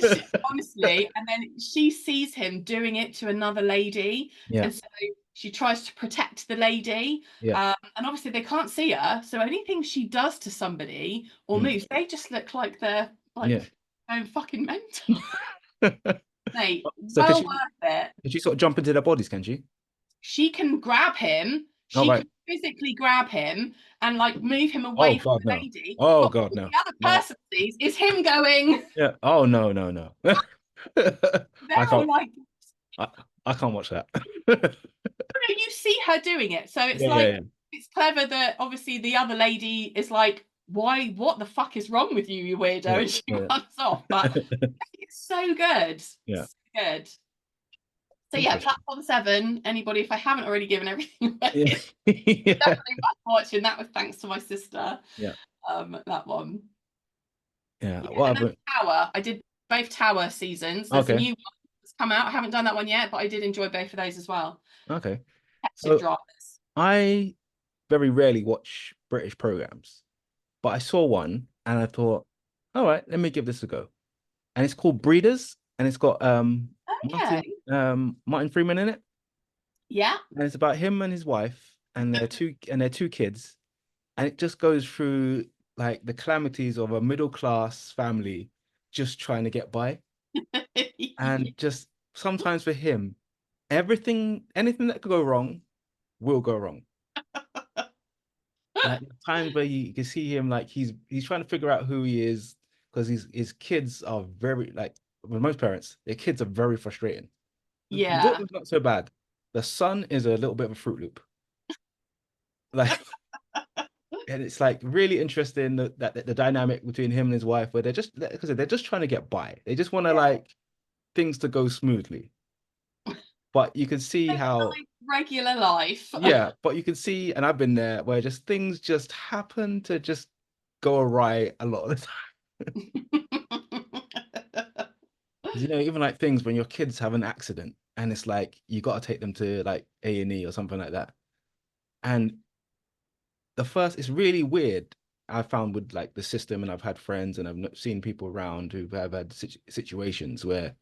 Honestly. And then she sees him doing it to another lady. And so she tries to protect the lady. And obviously they can't see her. So anything she does to somebody or moves, they just look like they're like going fucking mental. Mate, so well worth it. Can she sort of jump into their bodies, can she? She can grab him. She can physically grab him and like move him away from the lady. Oh God, no. The other person sees is him going. Yeah. Oh no. I can't watch that. You see her doing it, so it's it's clever that obviously the other lady is like, why, what the fuck is wrong with you, you weirdo? And she runs off. But it's so good. So good. So Platform 7, anybody, if I haven't already given everything away, definitely back watching. That was thanks to my sister. That one. Tower, I did both Tower seasons. There's a new one that's come out. I haven't done that one yet, but I did enjoy both of those as well. Okay. So dramas. I very rarely watch British programs, but I saw one and I thought, all right, let me give this a go. And it's called Breeders, and it's got Martin Freeman in it. Yeah. And it's about him and his wife and their two kids, and it just goes through like the calamities of a middle class family just trying to get by. And just sometimes for him, anything that could go wrong will go wrong. Like times where you can see him, like he's trying to figure out who he is, because his kids are very, like, with most parents, their kids are very frustrating. The Yeah. daughter's not so bad. The son is a little bit of a Fruit Loop. Like, and it's like really interesting that the dynamic between him and his wife, where because they're just trying to get by. They just want to like things to go smoothly. But you can see how, regular life. yeah, but you can see, and I've been there, where just things just happen to just go awry a lot of the time. Because, even like things when your kids have an accident and it's like you got to take them to like A&E or something like that. And it's really weird. I found with like the system, and I've had friends and I've seen people around who have had situations where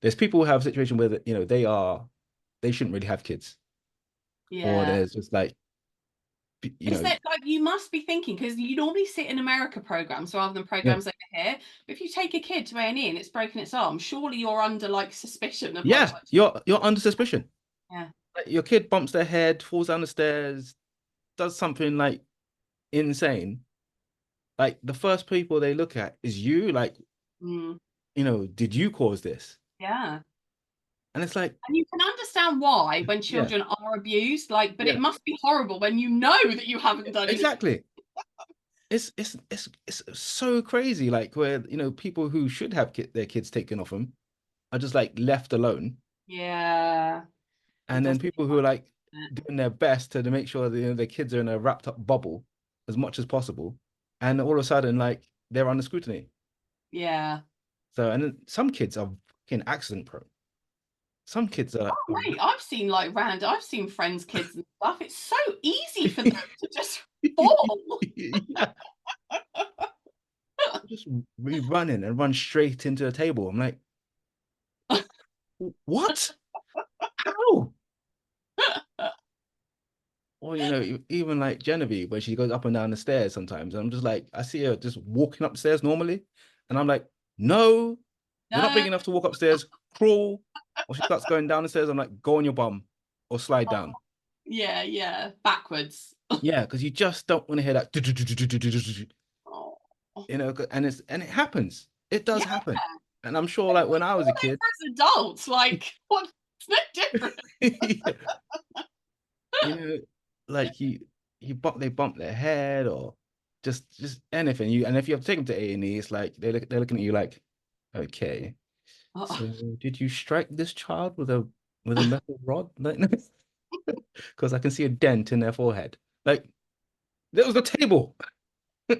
there's people who have a situation where, they shouldn't really have kids. Or Yeah. there's just like, Is that like you must be thinking, because you normally sit in America programs rather than programs over here. But if you take a kid to A&E and it's broken its arm, surely you're under like suspicion of like, you're under suspicion. yeah. Like, your kid bumps their head, falls down the stairs, does something like insane. Like the first people they look at is you, like, did you cause this? Yeah. And it's like, and you can understand why when yeah, children are abused, like, but yeah, it must be horrible when you know that you haven't done anything. exactly. It's so crazy, like where people who should have their kids taken off them are just like left alone. Yeah. And then people who are like doing their best to make sure that their kids are in a wrapped up bubble as much as possible, and all of a sudden, like, they're under scrutiny. Yeah. So, and then some kids are fucking accident prone. Some kids are like, Oh, mate, I've seen friends' kids and stuff. It's so easy for them to just fall. yeah, just running and run straight into the table. I'm like, what? How? Or, even like Genevieve, where she goes up and down the stairs sometimes. I'm just like, I see her just walking upstairs normally. And I'm like, no, you're not big enough to walk upstairs, crawl. Or she starts going down the stairs. I'm like, go on your bum or slide down. Yeah. Backwards. Yeah, because you just don't want to hear that. Oh. And it happens. It does happen. And I'm sure, like, when I was a kid, as adults, like, what's no different? like they bump their head or just anything. And if you have to take them to A&E, it's like they're looking at you like, okay, so did you strike this child with a metal rod? Because I can see a dent in their forehead. Like, there was the table. Yeah,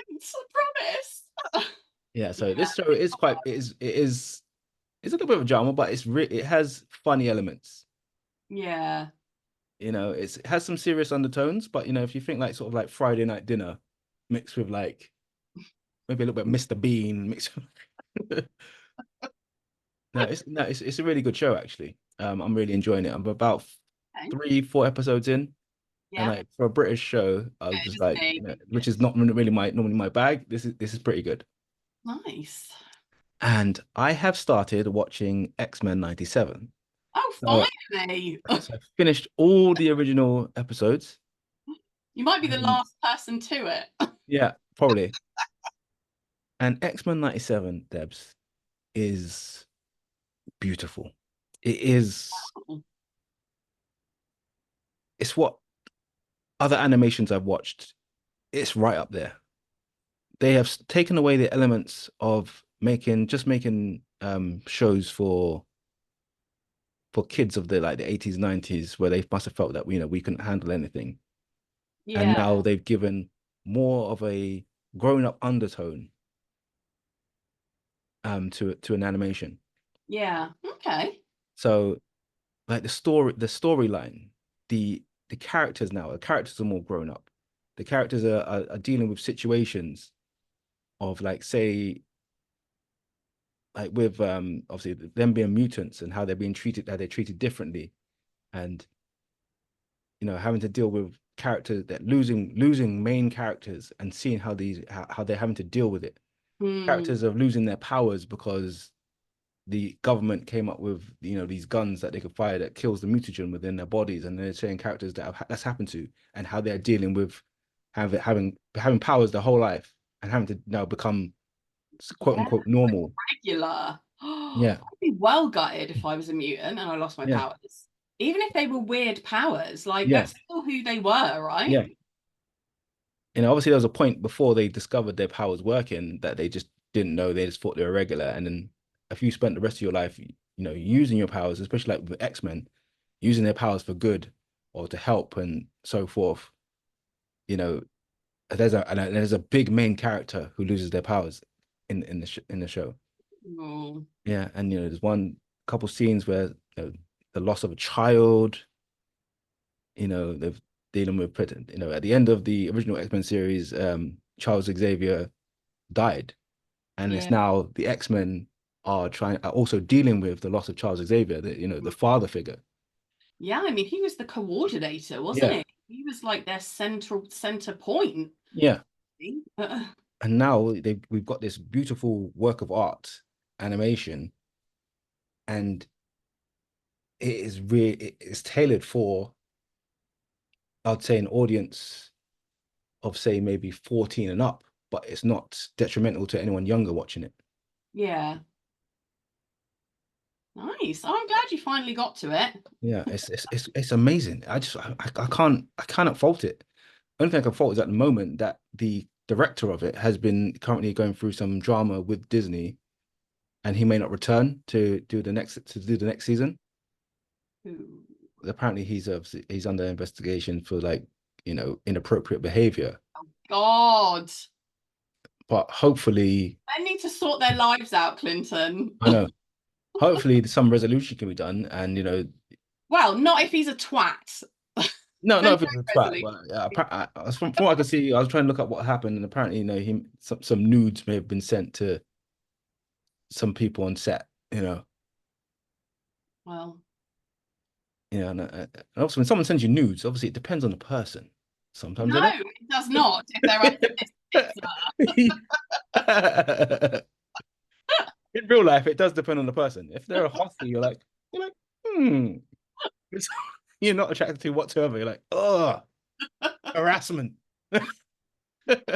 it's a promise. Yeah, so this show is it's a little bit of a drama, but it has funny elements. Yeah. It has some serious undertones, but if you think like sort of like Friday night dinner mixed with like maybe a little bit of Mr. Bean mixed. No, it's a really good show actually. I'm really enjoying it. I'm about 3-4 episodes in, and like for a British show, I was just like, which is not really normally my bag. This is pretty good. Nice. And I have started watching X-Men 97. Oh, finally. So I finished all the original episodes. You might be the last person to it. Yeah, probably. And X-Men 97, Debs, is beautiful. It is. It's what other animations I've watched. It's right up there. They have taken away the elements of making shows for kids of the 80s, 90s, where they must have felt that we couldn't handle anything. Yeah. And now they've given more of a grown-up undertone to an animation. Yeah. Okay. So like the storyline, the characters are more grown up. The characters are dealing with situations of, like, say, like with obviously them being mutants and how they're treated differently, and having to deal with characters that losing main characters and seeing how they're having to deal with it. Characters of losing their powers because the government came up with these guns that they could fire that kills the mutagen within their bodies, and they're showing characters that's happened to and how they're dealing with having powers their whole life and having to now become quote unquote normal. Regular. Yeah. I'd be well gutted if I was a mutant and I lost my Yeah. powers. Even if they were weird powers, like Yeah. that's still who they were, right? Yeah. You know, obviously there was a point before they discovered their powers working that they just didn't know. They just thought they were regular. And then if you spent the rest of your life, you know, using your powers, especially like with X-Men, using their powers for good or to help and so forth, you know, there's a big main character who loses their powers in the show. Oh. Yeah, and you know, there's one couple scenes where the loss of a child, you know, they're dealing with, you know, at the end of the original X-Men series, Charles Xavier died, and it's now the X-Men are also dealing with the loss of Charles Xavier, you know, the father figure. Yeah, I mean, he was the coordinator, wasn't he? He was like their center point. Yeah. And now we've got this beautiful work of art, animation, and it's tailored for, I'd say, an audience of say maybe 14 and up, but it's not detrimental to anyone younger watching it. Yeah. Nice. Oh, I'm glad you finally got to it. Yeah, it's amazing. I cannot fault it. Only thing I can fault is at the moment that the director of it has been currently going through some drama with Disney, and he may not return to do the next season. Ooh. Apparently he's under investigation for, like, you know, inappropriate behavior. Oh God. But hopefully they need to sort their lives out, Klynton. I know. Hopefully some resolution can be done, and you know. Well, not if he's a twat. No, not if it's a twat. But from what I can see, I was trying to look up what happened, and apparently, you know, some nudes may have been sent to some people on set. You know. Well. Yeah, and also when someone sends you nudes, obviously it depends on the person. Sometimes no, it does not. If they're in real life, it does depend on the person. If they're a hostie, you're like, you're not attracted to whatsoever. You're like, oh, harassment. It's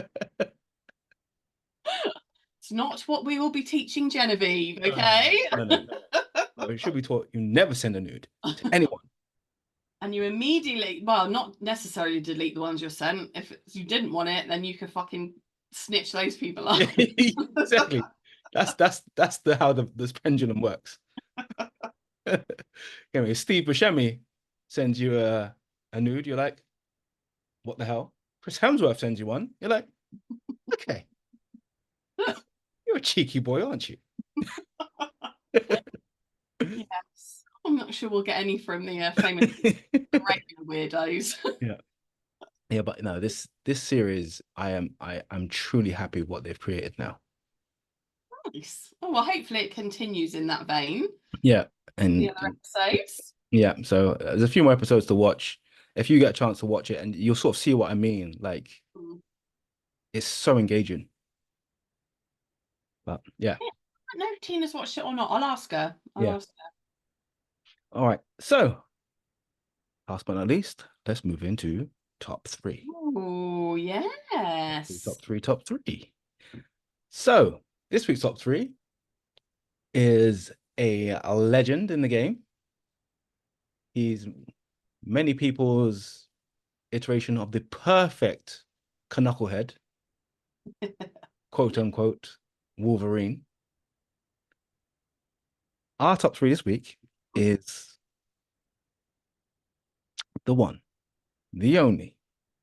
not what we will be teaching Genevieve, okay? No. It should be taught you never send a nude to anyone. And you immediately, well, not necessarily delete the ones you're sent. If you didn't want it, then you could fucking snitch those people up. Exactly. That's how this pendulum works. Anyway, Steve Buscemi sends you a nude. You're like, what the hell? Chris Hemsworth sends you one. You're like, okay. You're a cheeky boy, aren't you? Yes. I'm not sure we'll get any from the famous regular weirdos. Yeah, but no, this series, I'm truly happy with what they've created now. Nice. Oh, well, hopefully it continues in that vein. Yeah, and the other episodes. Yeah, so there's a few more episodes to watch. If you get a chance to watch it, and you'll sort of see what I mean. Like, it's so engaging. But yeah. I don't know if Tina's watched it or not. I'll ask her. Ask her. All right. So, last but not least, let's move into top 3. Oh, yes. Top three. So, this week's top 3 is a legend in the game. He's many people's iteration of the perfect knucklehead, quote unquote, Wolverine. Our top 3 this week is the one, the only,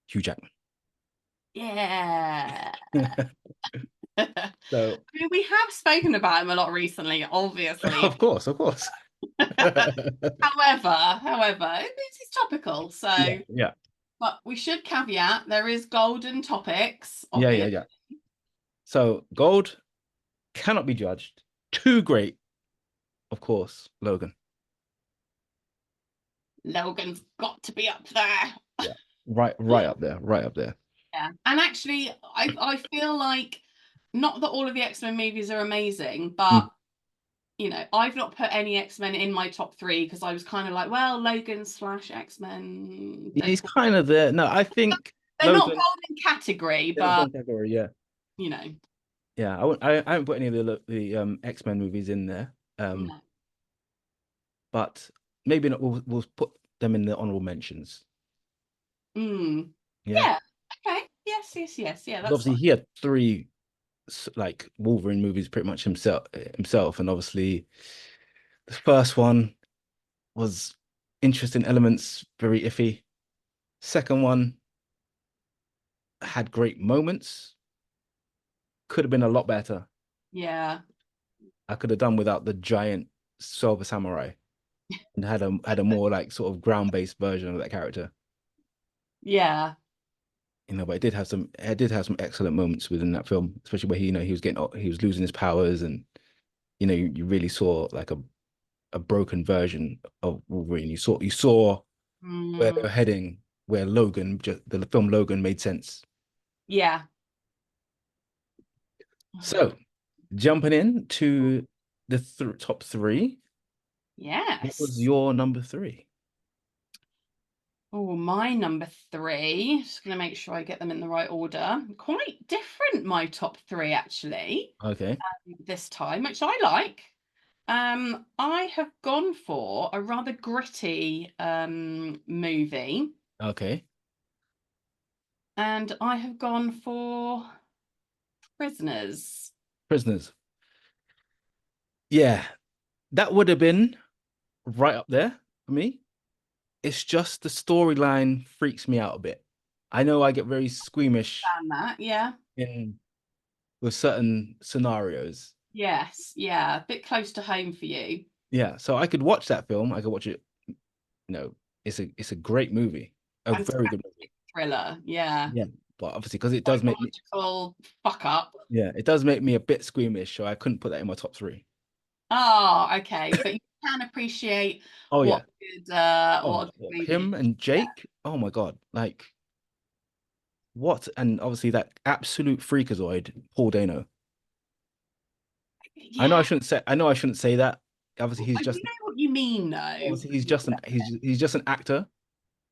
Hugh Jackman. Yeah. So I mean, we have spoken about him a lot recently, obviously. Of course. However, it's topical. So yeah. But we should caveat there is golden topics. Yeah. So gold cannot be judged. Too great, of course, Logan. Logan's got to be up there. Yeah. Right up there. Yeah. And actually, I feel like, not that all of the X-Men movies are amazing, but you know, I've not put any X-Men in my top 3 because I was kind of like, well, Logan / X-Men. He's kind of there. No, I think They're not golden category, but category, yeah. You know. Yeah, I haven't put any of the X-Men movies in there. No. But maybe not, we'll put them in the honorable mentions. Yeah. Okay. Yes. Yeah, that's obviously fine. he had 3 like Wolverine movies pretty much himself, and obviously the first one was interesting elements, very iffy. Second one had great moments, could have been a lot better. Yeah. I could have done without the giant silver samurai and had a more like sort of ground-based version of that character. Yeah. But it did have some excellent moments within that film, especially where he was losing his powers, and you really saw like a broken version of Wolverine. You saw where they were heading, where the film Logan made sense. Yeah. So jumping in to the top 3. Yes. What was your number 3? Oh, my number 3. Just going to make sure I get them in the right order. Quite different, my top 3, actually. Okay. This time, which I like. I have gone for a rather gritty movie. Okay. And I have gone for Prisoners. Prisoners. Yeah, that would have been right up there for me. It's just the storyline freaks me out a bit. I know I get very squeamish Yeah. with certain scenarios. Yes, yeah, a bit close to home for you. Yeah, so I could watch that film. I could watch it. It's a great movie, a very good movie. Thriller. Yeah. Yeah, but obviously because it does make me fuck up. Yeah, it does make me a bit squeamish, so I couldn't put that in my top 3. Oh, okay, but you can appreciate what good him and Jake. Oh my God, like what? And obviously that absolute freakazoid, Paul Dano. Yeah. I know I shouldn't say that. Obviously, he's just. You know what you mean, though. Obviously, he's just an actor,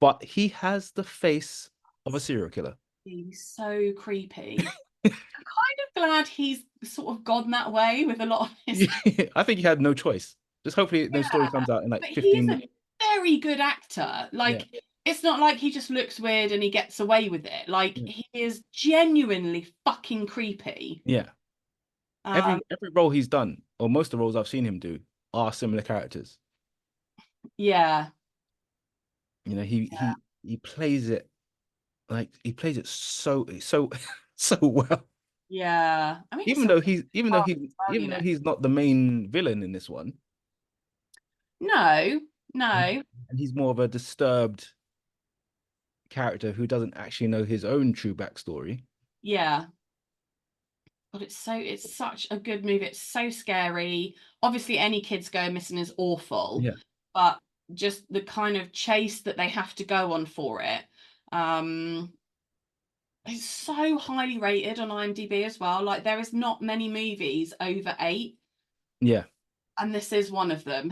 but he has the face of a serial killer. He's so creepy. I'm kind of glad he's sort of gone that way with a lot of his. I think he had no choice. Just hopefully no story comes out in like 15 minutes. He's a very good actor. Like, it's not like he just looks weird and he gets away with it. Like, he is genuinely fucking creepy. Yeah. Every role he's done, or most of the roles I've seen him do, are similar characters. Yeah. He plays it like so well. Yeah. I mean, even though he's not the main villain in this one. No. And he's more of a disturbed character who doesn't actually know his own true backstory. Yeah. But it's such a good movie. It's so scary. Obviously, any kids going missing is awful. Yeah. But just the kind of chase that they have to go on for it. It's so highly rated on IMDb as well. Like, there is not many movies over 8. Yeah. And this is one of them.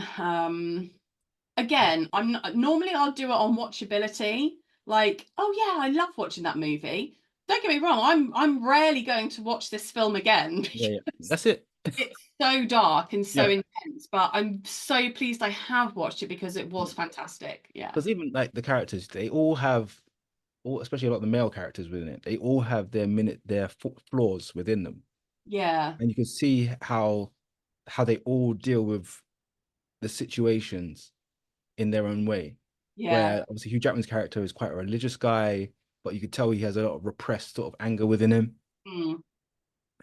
Again, normally I'll do it on watchability. Like, oh yeah, I love watching that movie. Don't get me wrong, I'm rarely going to watch this film again. Yeah. That's it. It's so dark and so intense, but I'm so pleased I have watched it because it was fantastic. Yeah. Because even like the characters, they all have, especially a lot of the male characters within it, they all have their flaws within them. Yeah. And you can see how they all deal with the situations in their own way. Yeah. Where obviously Hugh Jackman's character is quite a religious guy, but you could tell he has a lot of repressed sort of anger within him.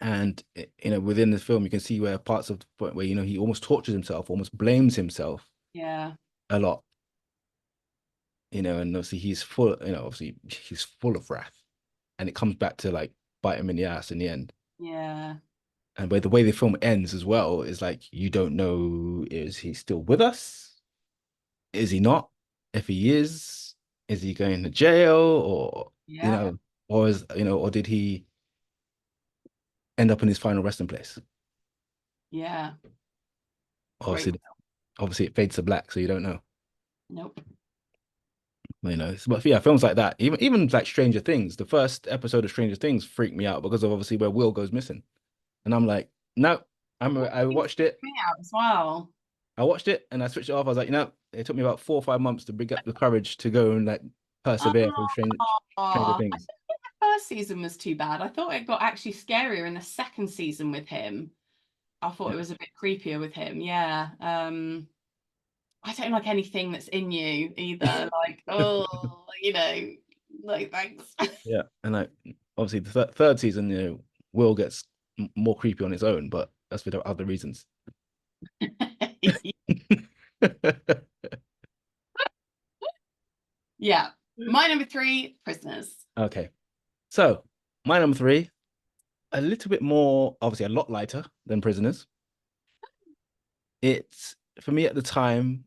And within the film, you can see where parts of the point where he almost tortures himself, almost blames himself. Yeah. A lot. And obviously he's full. He's full of wrath, and it comes back to like bite him in the ass in the end. Yeah. And the way the film ends as well is like you don't know, is he still with us? Is he not? If he is he going to jail, or or did he end up in his final resting place? Yeah. Obviously it fades to black, so you don't know. Nope. You know, but yeah, films like that, even like Stranger Things, the first episode of Stranger Things freaked me out because of obviously where Will goes missing, and I'm like, no, I watched it, Me out as well. and I switched it off. I was like, you know, it took me about 4 or 5 months to bring up the courage to go and like persevere through Stranger Oh, I Things. think the first season was too bad. I thought it got actually scarier in the second season with him. I thought it was a bit creepier with him. Yeah. I don't like anything that's in you either. Like, oh, like thanks. Yeah, and like obviously the third season, you know, Will gets more creepy on its own, but that's for other reasons. Yeah. My number three, Prisoners. Okay, so my number three, a little bit more, obviously a lot lighter than Prisoners. It's for me at the time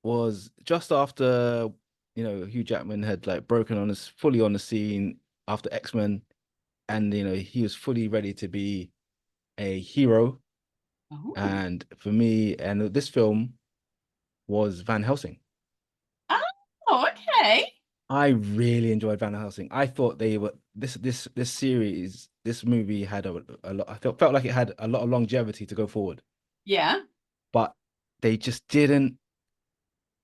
was just after Hugh Jackman had like broken on us fully on the scene after X-Men, and he was fully ready to be a hero. Oh. And for me, and this film was Van Helsing. Oh, okay. I really enjoyed Van Helsing. I thought they were this series, this movie had a lot. I felt like it had a lot of longevity to go forward, Yeah. but they just didn't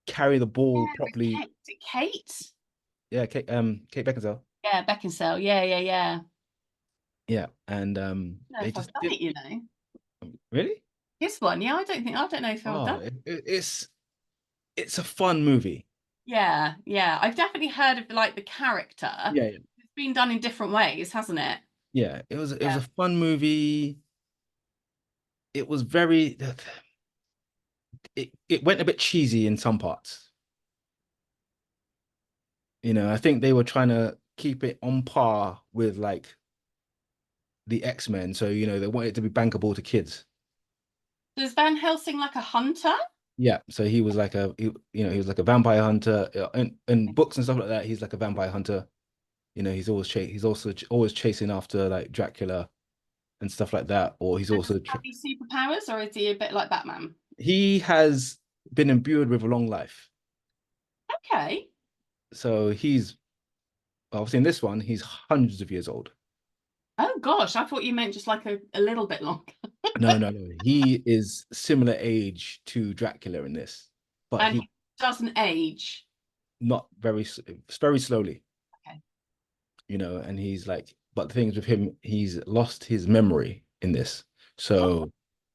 carry the ball Yeah, with properly. Kate. Is it Kate? Yeah, Kate Beckinsale. Yeah, Beckinsale. Yeah, yeah, yeah. Yeah, and I don't know they if I've just done did it. really. This one, yeah, I don't know if I've Oh, done it. it's a fun movie. Yeah, yeah. I've definitely heard of like the character. Yeah, yeah, It's been done in different ways, hasn't it? yeah. It was Yeah. a fun movie. It was very it went a bit cheesy in some parts. I think they were trying to keep it on par with like the X-Men, so they wanted it to be bankable to kids. Does Van Helsing like a hunter? Yeah, so he was like he was like a vampire hunter in books and stuff like that. He's like a vampire hunter. He's also always chasing after like Dracula and stuff like that. Or he's And does also he have any superpowers, or is he a bit like Batman? he has been imbued with a long life. Okay. So he's obviously in this one, he's hundreds of years old. Oh gosh, I thought you meant just like a little bit longer. No, no, no. He is similar age to Dracula in this, but And he he doesn't age. not very slowly, Okay. and he's like, but the thing is with him, he's lost his memory in this. Oh, So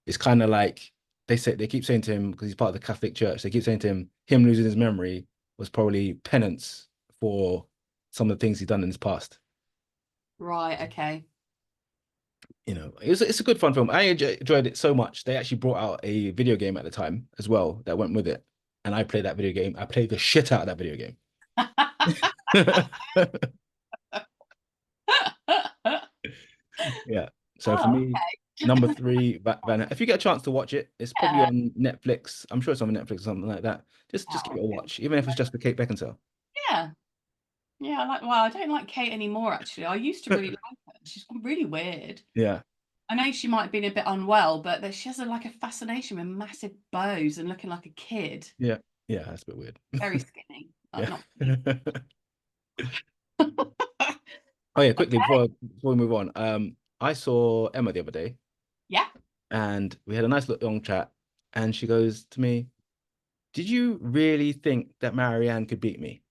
it's kind of like they keep saying to him, because he's part of the Catholic Church, they keep saying to him losing his memory was probably penance for some of the things he's done in his past. right. Okay. It's a good fun film. I enjoyed it so much. They actually brought out a video game at the time as well that went with it. And I played that video game. I played the shit out of that video game. Yeah. So for Oh, me, okay. number three, if you get a chance to watch it, it's probably Yeah. on Netflix. I'm sure it's on Netflix or something like that. Just give Oh, it a watch, even if it's just for Kate Beckinsale. yeah. Yeah, well, I don't like Kate anymore, actually. I used to really like her. She's really weird. Yeah. I know she might have been a bit unwell, but she has like a fascination with massive bows and looking like a kid. Yeah. Yeah, that's a bit weird. Very skinny. Yeah. Not Oh yeah, quickly okay. before we move on. I saw Emma the other day, Yeah. and we had a nice little long chat, and she goes to me, "Did you really think that Marianne could beat me?"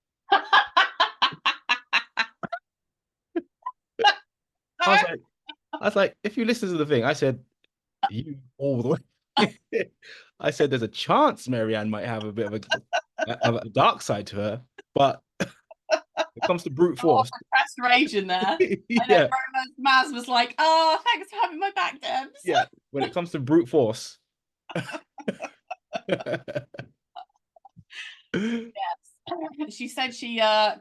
I was like, if you listen to the thing, I said, you all the way. I said, there's a chance Marianne might have a bit of a dark side to her, but it comes to brute Oh, force. repressed rage in there. And then Yeah, Maz was like, "Oh, thanks for having my back, Debs." yeah. When it comes to brute force. Yes. She said she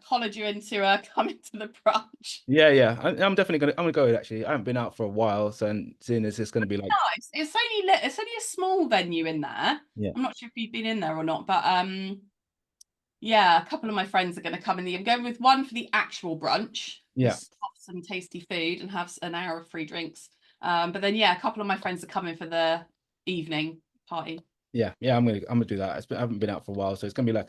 collared you into coming to the brunch. Yeah, yeah. I'm definitely gonna go actually. I haven't been out for a while, so seeing as it's gonna be like Nice. It's only a small venue in there. yeah. I'm not sure if you've been in there or not, but yeah, a couple of my friends are going to come in. I'm going with one for the actual brunch, Yeah. just have some tasty food and have an hour of free drinks. But then yeah, a couple of my friends are coming for the evening party. Yeah, I'm gonna do that. I haven't been out for a while, so it's gonna be like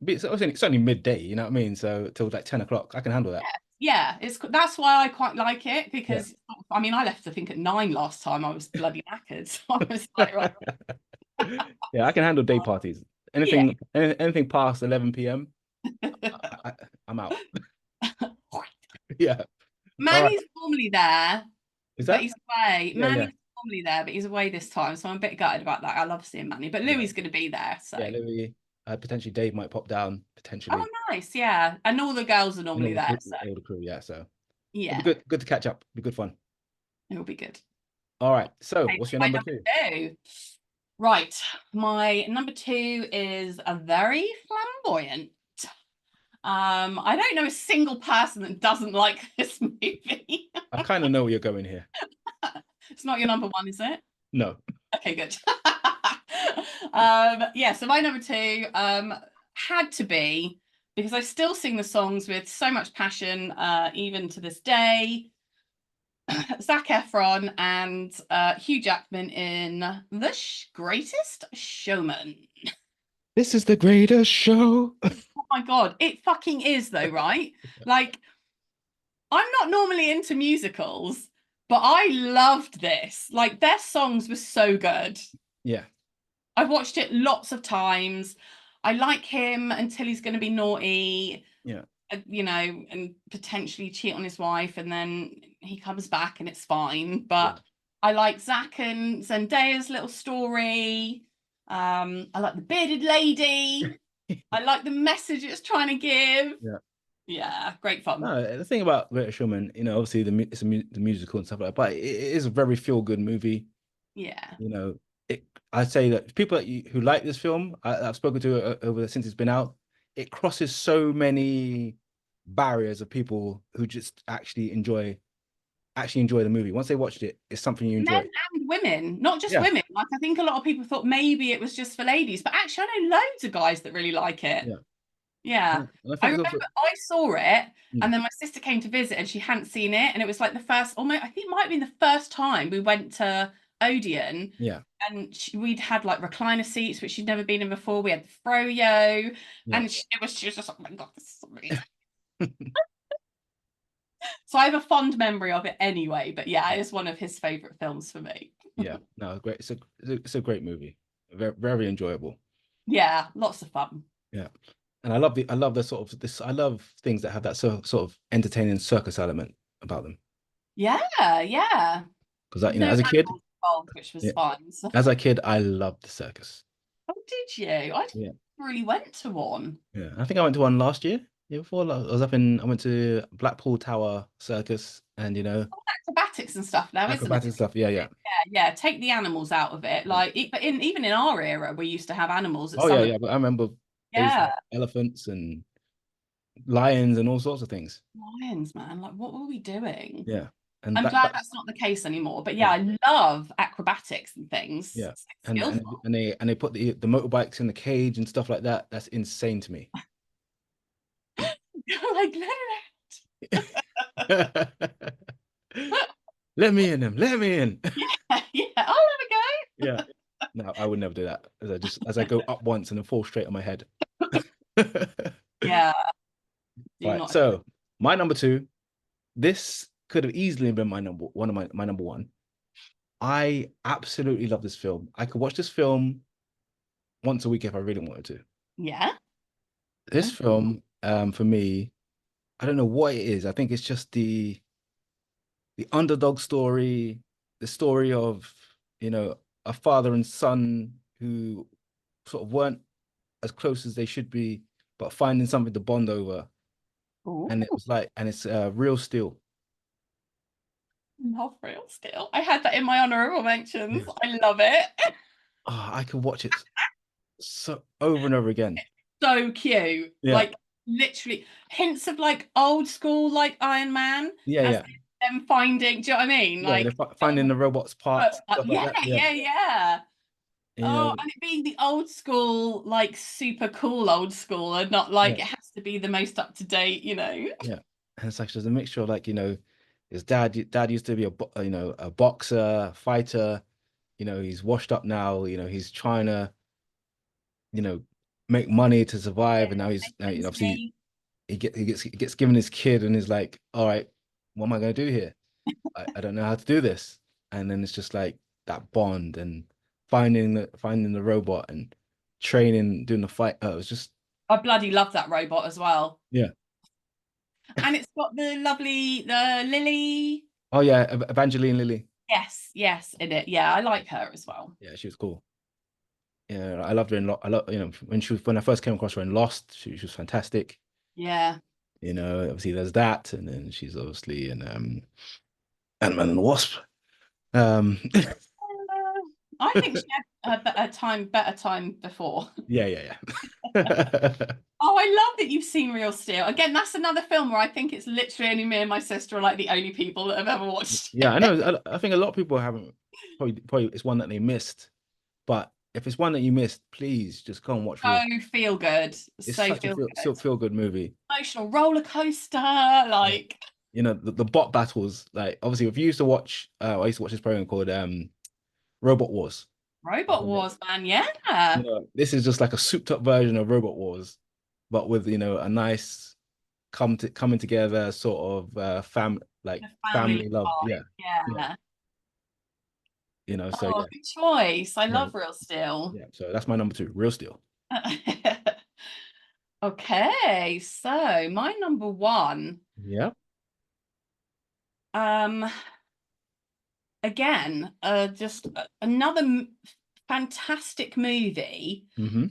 it's only midday, you know what I mean? So till like 10 o'clock, I can handle that. Yeah, that's why I quite like it, Yeah. because I mean I left I think at 9 last time. I was bloody knackered. So I was like, right. Yeah, I can handle day parties. Yeah. Anything past 11 p.m. I'm out. Yeah. All right. Manny's normally there, Is but that? he's away. Yeah, yeah. Manny's normally there, but he's away this time, so I'm a bit gutted about that. I love seeing Manny, but Yeah. Louis going to be there, so. Yeah, Louis. Potentially Dave might pop down, Oh, potentially. nice, yeah. And all the girls are And normally there, so all the crew, yeah. So it'll be yeah, good to catch up. It'll be good fun. it'll be good. All right. So Okay, what's your my number number two? two. Right, my number two is a very flamboyant. I don't know a single person that doesn't like this movie. I kind of know where you're going here. It's not your number one, is it? No. Okay, good. Yeah, so my number two had to be, because I still sing the songs with so much passion, even to this day, Zac Efron and Hugh Jackman in The Greatest Showman. This is the greatest show. Oh my God, it fucking is though, right? Like, I'm not normally into musicals, but I loved this. Like, their songs were so good. Yeah. I've watched it lots of times. I like him until he's going to be naughty. Yeah. You know, and potentially cheat on his wife, and then he comes back and it's fine. But I like Zac and Zendaya's little story. I like the bearded lady. I like the message it's trying to give. Yeah, great fun. No, the thing about Greatest Showman, obviously the musical and stuff like that, but it is a very feel good movie. Yeah. I'd say that people who like this film, I've spoken to over since it's been out, it crosses so many barriers of people who just actually enjoy the movie. Once they watched it, it's something you enjoy. Men and women, not just women. Like, I think a lot of people thought maybe it was just for ladies, but actually I know loads of guys that really like it. Yeah. I remember I saw it, and then my sister came to visit and she hadn't seen it, and it was like the first, almost, I think it might have been the first time we went to Odeon. Yeah. And we'd had like recliner seats, which she'd never been in before. We had the froyo, and she was just, oh my God, this is amazing. So I have a fond memory of it anyway, but yeah, it is one of his favorite films for me. Yeah, no, great. It's a great movie. Very, very enjoyable. Yeah, lots of fun. Yeah. And I love the sort of this. I love things that have that sort of entertaining circus element about them. Yeah. Because as a kid, which was fun. So. As a kid, I loved the circus. Oh, did you? I didn't really went to one. Yeah, I think I went to one last year. Yeah, before I went to Blackpool Tower Circus, and acrobatics and stuff now, isn't it? Acrobatics stuff, yeah. Take the animals out of it. Like, but even in our era, we used to have animals. But I remember elephants and lions and all sorts of things. Lions, man! Like, what were we doing? Yeah, and I'm glad that's not the case anymore. But yeah, I love acrobatics and things. Yeah, and they put the motorbikes in the cage and stuff like that. That's insane to me. Like, let it out. Let me in. I'll have a go. Yeah. No, I would never do that. As I go up once and then fall straight on my head. Yeah. Right. So my number two, this could have easily been my number one. I absolutely love this film. I could watch this film once a week if I really wanted to. Yeah. This film, for me, I don't know what it is. I think it's just the underdog story, the story of, a father and son who sort of weren't as close as they should be, but finding something to bond over. Ooh. And it's Real Steel. Not Real Steel. I had that in my honorable mentions. I love it. Oh, I could watch it so over and over again. So cute. Yeah. Like, literally hints of like old school, like Iron Man. Yeah. Them finding, do you know what I mean? Yeah, like finding the robot's parts. Yeah. Oh, and it being the old school, like super cool old school, and not like it has to be the most up to date, Yeah, and it's like there's a mixture of like his dad used to be a boxer, fighter. He's washed up now. He's trying to make money to survive, and now he's obviously Me. he gets given his kid, and is like, all right, what am I gonna do here? I don't know how to do this. And then it's just like that bond and finding the robot and training, doing the fight. Oh, it was just I bloody love that robot as well. yeah. And it's got the Lily. Oh yeah, Evangeline Lilly. Yes, in it. Yeah, I like her as well. Yeah, she was cool. Yeah, I loved her in I love when I first came across her in Lost, she was fantastic. Yeah. Obviously there's that, and then she's obviously in Ant-Man and the Wasp. Um I think she had a better time before. yeah. Oh, I love that you've seen Real Steel. Again, that's another film where I think it's literally only me and my sister are like the only people that have ever watched it. Yeah, I know. I think a lot of people haven't. Probably it's one that they missed. But if it's one that you missed, please just go and watch Real. So feel good. It's So such a feel good movie. emotional roller coaster, like the bot battles. Like obviously, if you used to watch, I used to watch this program called Robot Wars. Robot Wars, man. Yeah. This is just like a souped up version of Robot Wars, but with a nice coming together sort of family love. Yeah. So good choice. I love Real Steel. Yeah, so that's my number 2, Real Steel. Okay, so my number 1. Yeah. Again, just another fantastic movie.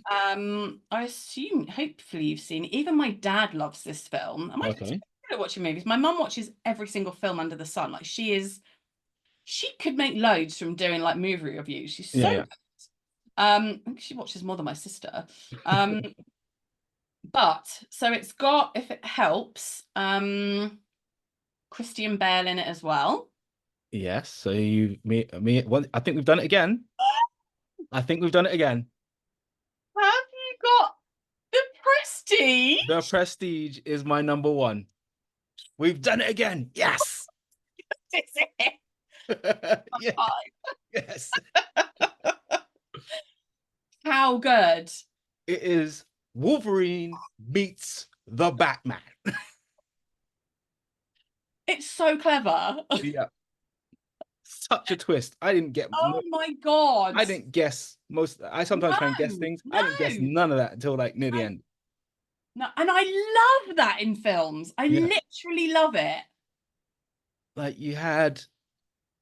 I assume, hopefully, you've seen it. Even my dad loves this film. Am I good at watching movies? My mum watches every single film under the sun. Like she could make loads from doing like movie reviews. She's so good. I think she watches more than my sister. But so it's got, if it helps, Christian Bale in it as well. Yes. So I think we've done it again. Have you got The Prestige? The Prestige is my number 1. We've done it again. Yes. Is it? Yeah. Yes. How good? It is Wolverine meets the Batman. It's so clever. Yeah. Such a twist. I didn't get. Oh my God. I didn't guess most. I sometimes try and guess things. I didn't guess none of that until like near the end. No, and I love that in films. I literally love it. Like you had,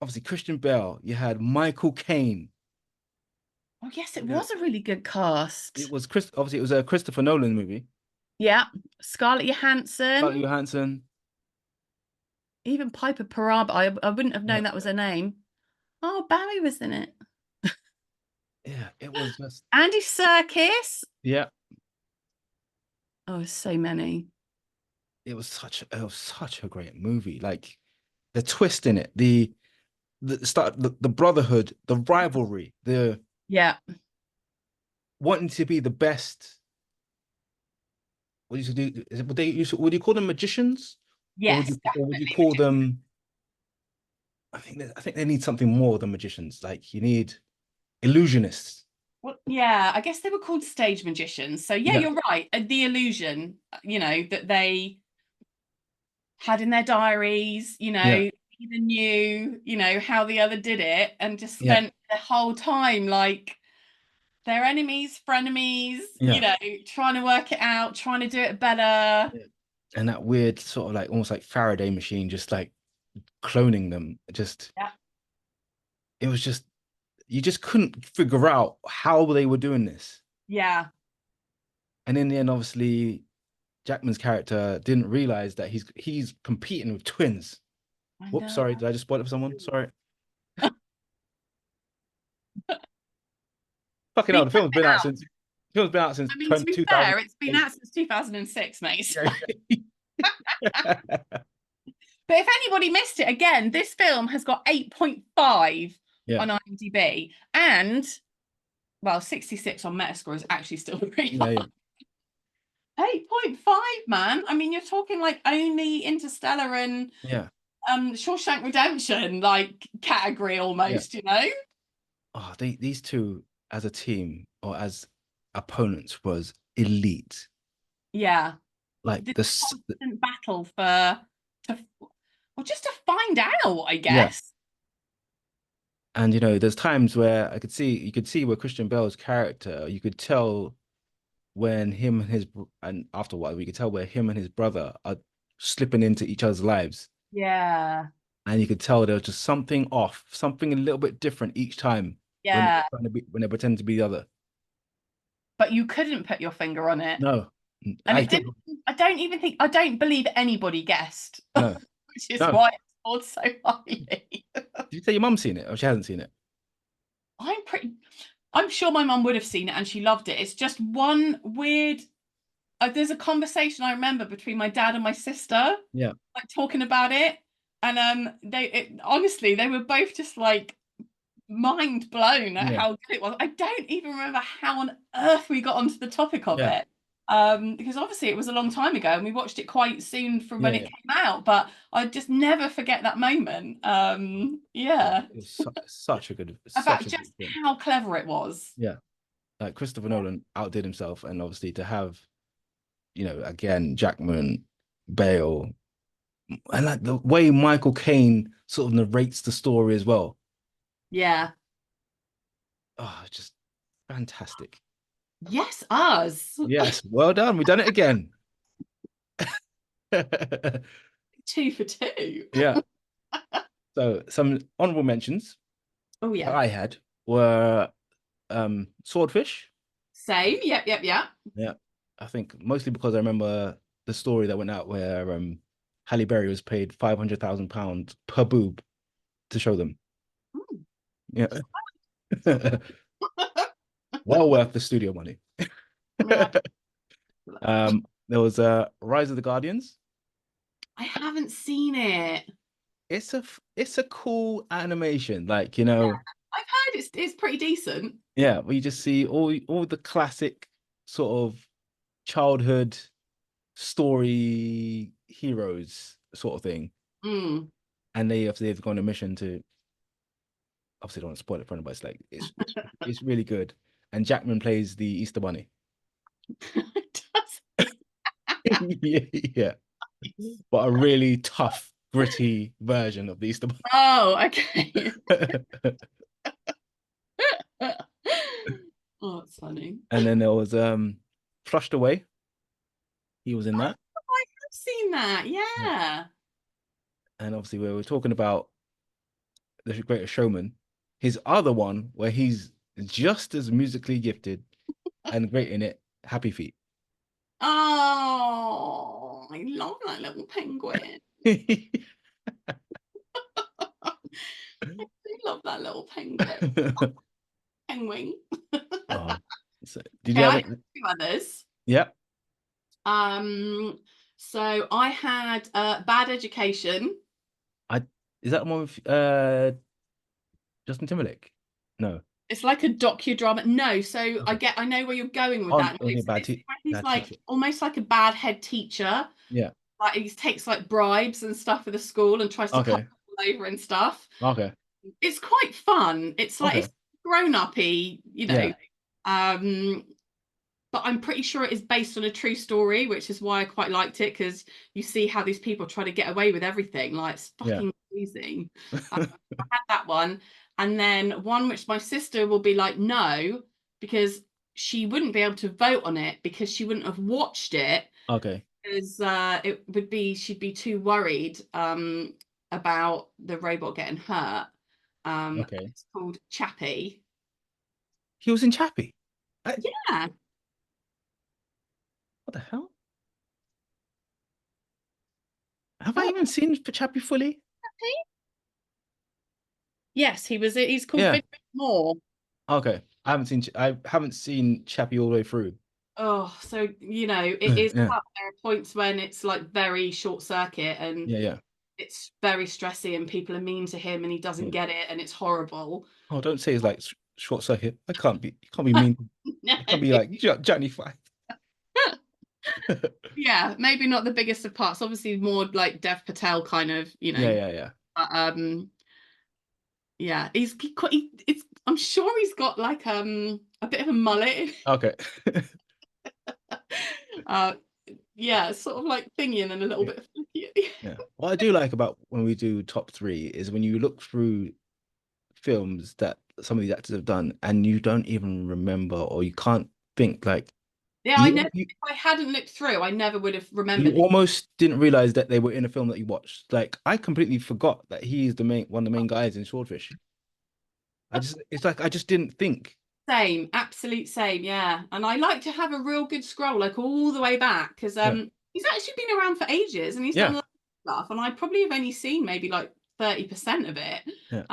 obviously Christian Bale. You had Michael Caine. Oh yes, it was a really good cast. It was obviously it was a Christopher Nolan movie. Yeah, Scarlett Johansson. Even Piper Perabo. I wouldn't have known that was her name. Oh, Barry was in it. Yeah, it was just Andy Serkis. Yeah. Oh, so many. It was such a great movie. Like the twist in it, the start, the brotherhood, the rivalry, the wanting to be the best. What do you do? Would you call them magicians? Yes. Or would you call them? I think they need something more than magicians. Like you need illusionists. Well, yeah, I guess they were called stage magicians. So yeah, you're right. The illusion, that they had in their diaries, either knew, how the other did it, and just spent the whole time like their enemies, frenemies, trying to work it out, trying to do it better. And that weird sort of like almost like Faraday machine, just like cloning them. It was just, you just couldn't figure out how they were doing this. Yeah. And in the end, obviously, Jackman's character didn't realize that he's competing with twins. Whoops, sorry, did I just spoil it for someone? Sorry. Fucking hell, the film's been out since. To be fair, it's been out since 2006, mate. So. But if anybody missed it, again, this film has got 8.5 on IMDb, and 66 on Metascore is actually still pretty high. 8.5, man. I mean, you're talking like only Interstellar and Shawshank Redemption like category almost, Oh, these two as a team, or as opponents was elite. Yeah. Like The the constant battle just to find out, I yeah. guess. And there's times where you could see where Christian Bale's character, you could tell when him and after a while, we could tell where him and his brother are slipping into each other's lives. Yeah. And you could tell there was just something off, something a little bit different each time Yeah. when they pretend to be the other. But you couldn't put your finger on it. No. And I don't believe anybody guessed. No. Which is No. why it's scored so highly. Did you say your mum's seen it or she hasn't seen it? I'm sure my mum would have seen it and she loved it. It's just one weird. There's a conversation I remember between my dad and my sister. Yeah. Like talking about it, and honestly, they were both just like mind blown at how good it was. I don't even remember how on earth we got onto the topic of it. Because obviously it was a long time ago and we watched it quite soon from when it came out, but I just never forget that moment. It was such a good how clever it was. Yeah, like Christopher Nolan outdid himself, and obviously to have again Jackman, Bale, and like the way Michael Caine sort of narrates the story as well. Yeah. Oh, just fantastic. Yes, us. Yes, well done. We've done it again. 2 for 2. Yeah. So some honorable mentions. Oh yeah. That I had were Swordfish. Same. Yep. Yeah. I think mostly because I remember the story that went out where Halle Berry was paid £500,000 per boob to show them. Ooh. Yeah. Well worth the studio money. There was Rise of the Guardians. I haven't seen it. It's a cool animation, like I've heard it's pretty decent. Yeah, we just see all the classic sort of childhood story heroes sort of thing. And they've gone on a mission to, obviously don't want to spoil it for anybody, but it's like it's really good. And Jackman plays the Easter Bunny. Yeah. But a really tough, gritty version of the Easter Bunny. Oh, okay. Oh, that's funny. And then there was Flushed Away. He was in that. I have seen that, yeah. And obviously we were talking about The Greatest Showman. His other one, where he's just as musically gifted and great in it, Happy Feet. Oh, I love that little penguin. I love that little penguin. Penguin. So, did you have 2 others? Yeah. So I had Bad Education. Is that one with Justin Timberlake? No. It's like a docudrama. No, so okay. I know where you're going with that. He's like teacher. Almost like a bad head teacher. Yeah. Like he takes like bribes and stuff for the school and tries to cut people over and stuff. Okay. It's quite fun. It's like it's grown-uppy, but I'm pretty sure it is based on a true story, which is why I quite liked it, because you see how these people try to get away with everything. Like, it's fucking amazing. I had that one. And then one which my sister will be like, no, because she wouldn't be able to vote on it because she wouldn't have watched it. Okay. Because she'd be too worried about the robot getting hurt. Okay. It's called Chappie. He was in Chappie? Yeah. What the hell? Have I even seen Chappie fully? Chappie? Yes, he was. He's called Big More. Okay, I haven't seen Chappie all the way through. Oh, so it is. There are points when it's like very short circuit, and it's very stressy, and people are mean to him, and he doesn't get it, and it's horrible. Oh, don't say it's like short circuit. You can't be mean. No. It can't be like Johnny Five. Yeah, maybe not the biggest of parts. Obviously, more like Dev Patel kind of, Yeah. But, Yeah, I'm sure he's got like a bit of a mullet. Okay. Yeah, sort of like thingy and then a little Yeah. bit flicky. Yeah. What I do like about when we do top three is when you look through films that some of these actors have done and you don't even remember or you can't think like Yeah, if I hadn't looked through, I never would have remembered. You almost didn't realize that they were in a film that you watched. Like I completely forgot that he's one of the main guys in Swordfish. It's like I just didn't think. Same, absolute same, yeah. And I like to have a real good scroll, like all the way back, because Yeah. he's actually been around for ages and he's Yeah. done a lot of stuff, and I probably have only seen maybe like 30% of it. Yeah.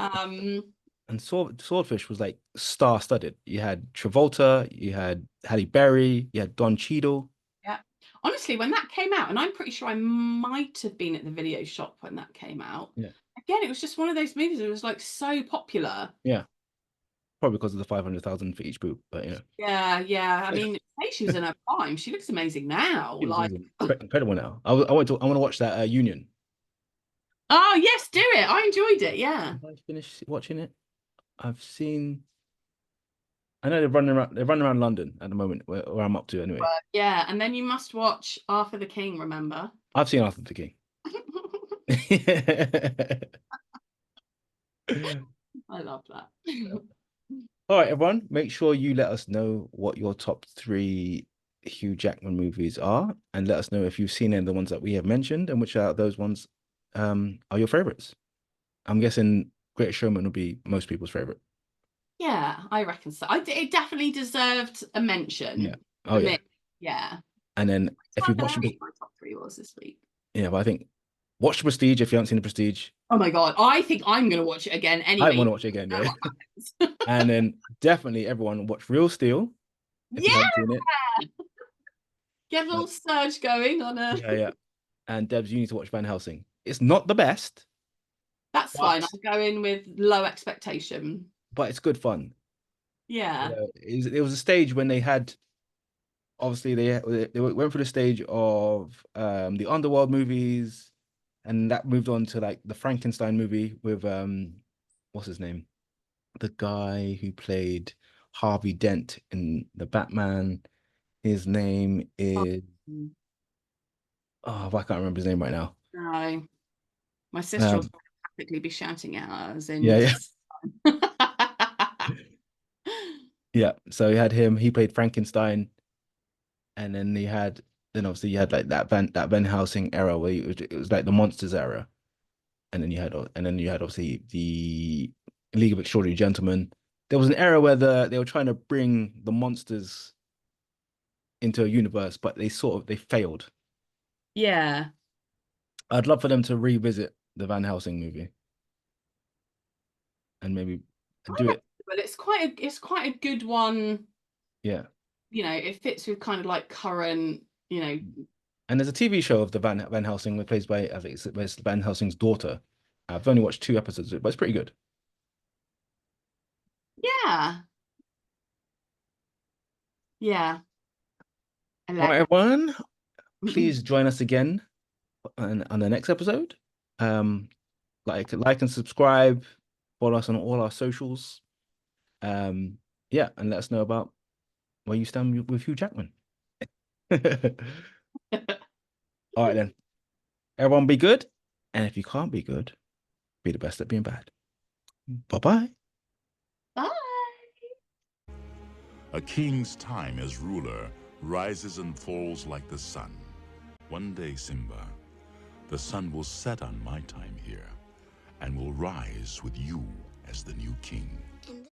And Swordfish was like star-studded. You had Travolta, you had Halle Berry, you had Don Cheadle. Yeah. Honestly, when that came out, and I'm pretty sure I might have been at the video shop when that came out. Yeah. Again, it was just one of those movies that was like so popular. Yeah. Probably because of the 500,000 for each boob, but you know. Yeah. I mean, hey, she was in her prime. She looks amazing now. Like incredible now. I want to watch that Union. Oh yes, do it. I enjoyed it. Yeah. Have I finished watching it? I've seen. I know they're running around London at the moment, where I'm up to anyway. Yeah, and then you must watch Arthur the King. Remember? I've seen Arthur the King. I love that. All right, everyone, make sure you let us know what your top 3 Hugh Jackman movies are, and let us know if you've seen any of the ones that we have mentioned and which are those ones are your favorites. I'm guessing Greatest Showman will be most people's favorite. Yeah, I reckon so. It definitely deserved a mention. Yeah. Oh yeah. Yeah. And then if you've watched my top 3 was this week. Yeah, but I think watch The Prestige if you haven't seen The Prestige. Oh my God, I think I'm going to watch it again anyway. I want to watch it again, yeah. And then definitely everyone watch Real Steel. If you haven't seen it. Get a little surge going on a... Yeah. And Debs, you need to watch Van Helsing. It's not the best. That's fine. I'll go in with low expectation. But it's good fun. Yeah. It was a stage when they had, obviously they went through the stage of the Underworld movies, and that moved on to like the Frankenstein movie with what's his name? The guy who played Harvey Dent in the Batman. His name is I can't remember his name right now. No. My sister will practically be shouting at us in Yeah, so he had him, he played Frankenstein, and then obviously you had like that Van Helsing era where it was like the monsters era. And then you had obviously the League of Extraordinary Gentlemen. There was an era where they were trying to bring the monsters into a universe, but they failed. Yeah. I'd love for them to revisit the Van Helsing movie and maybe do it. But it's quite a good one. Yeah. You know, it fits with kind of like current, you know. And there's a TV show of the Van Helsing replaced by, I think it's Van Helsing's daughter. I've only watched 2 episodes of it, but it's pretty good. Yeah. Yeah. All right, everyone. Please join us again on the next episode. Like and subscribe, follow us on all our socials. Yeah, and let us know about where you stand with Hugh Jackman. All right then. Everyone be good. And if you can't be good, be the best at being bad. Bye-bye. Bye. A king's time as ruler rises and falls like the sun. One day, Simba, the sun will set on my time here and will rise with you as the new king.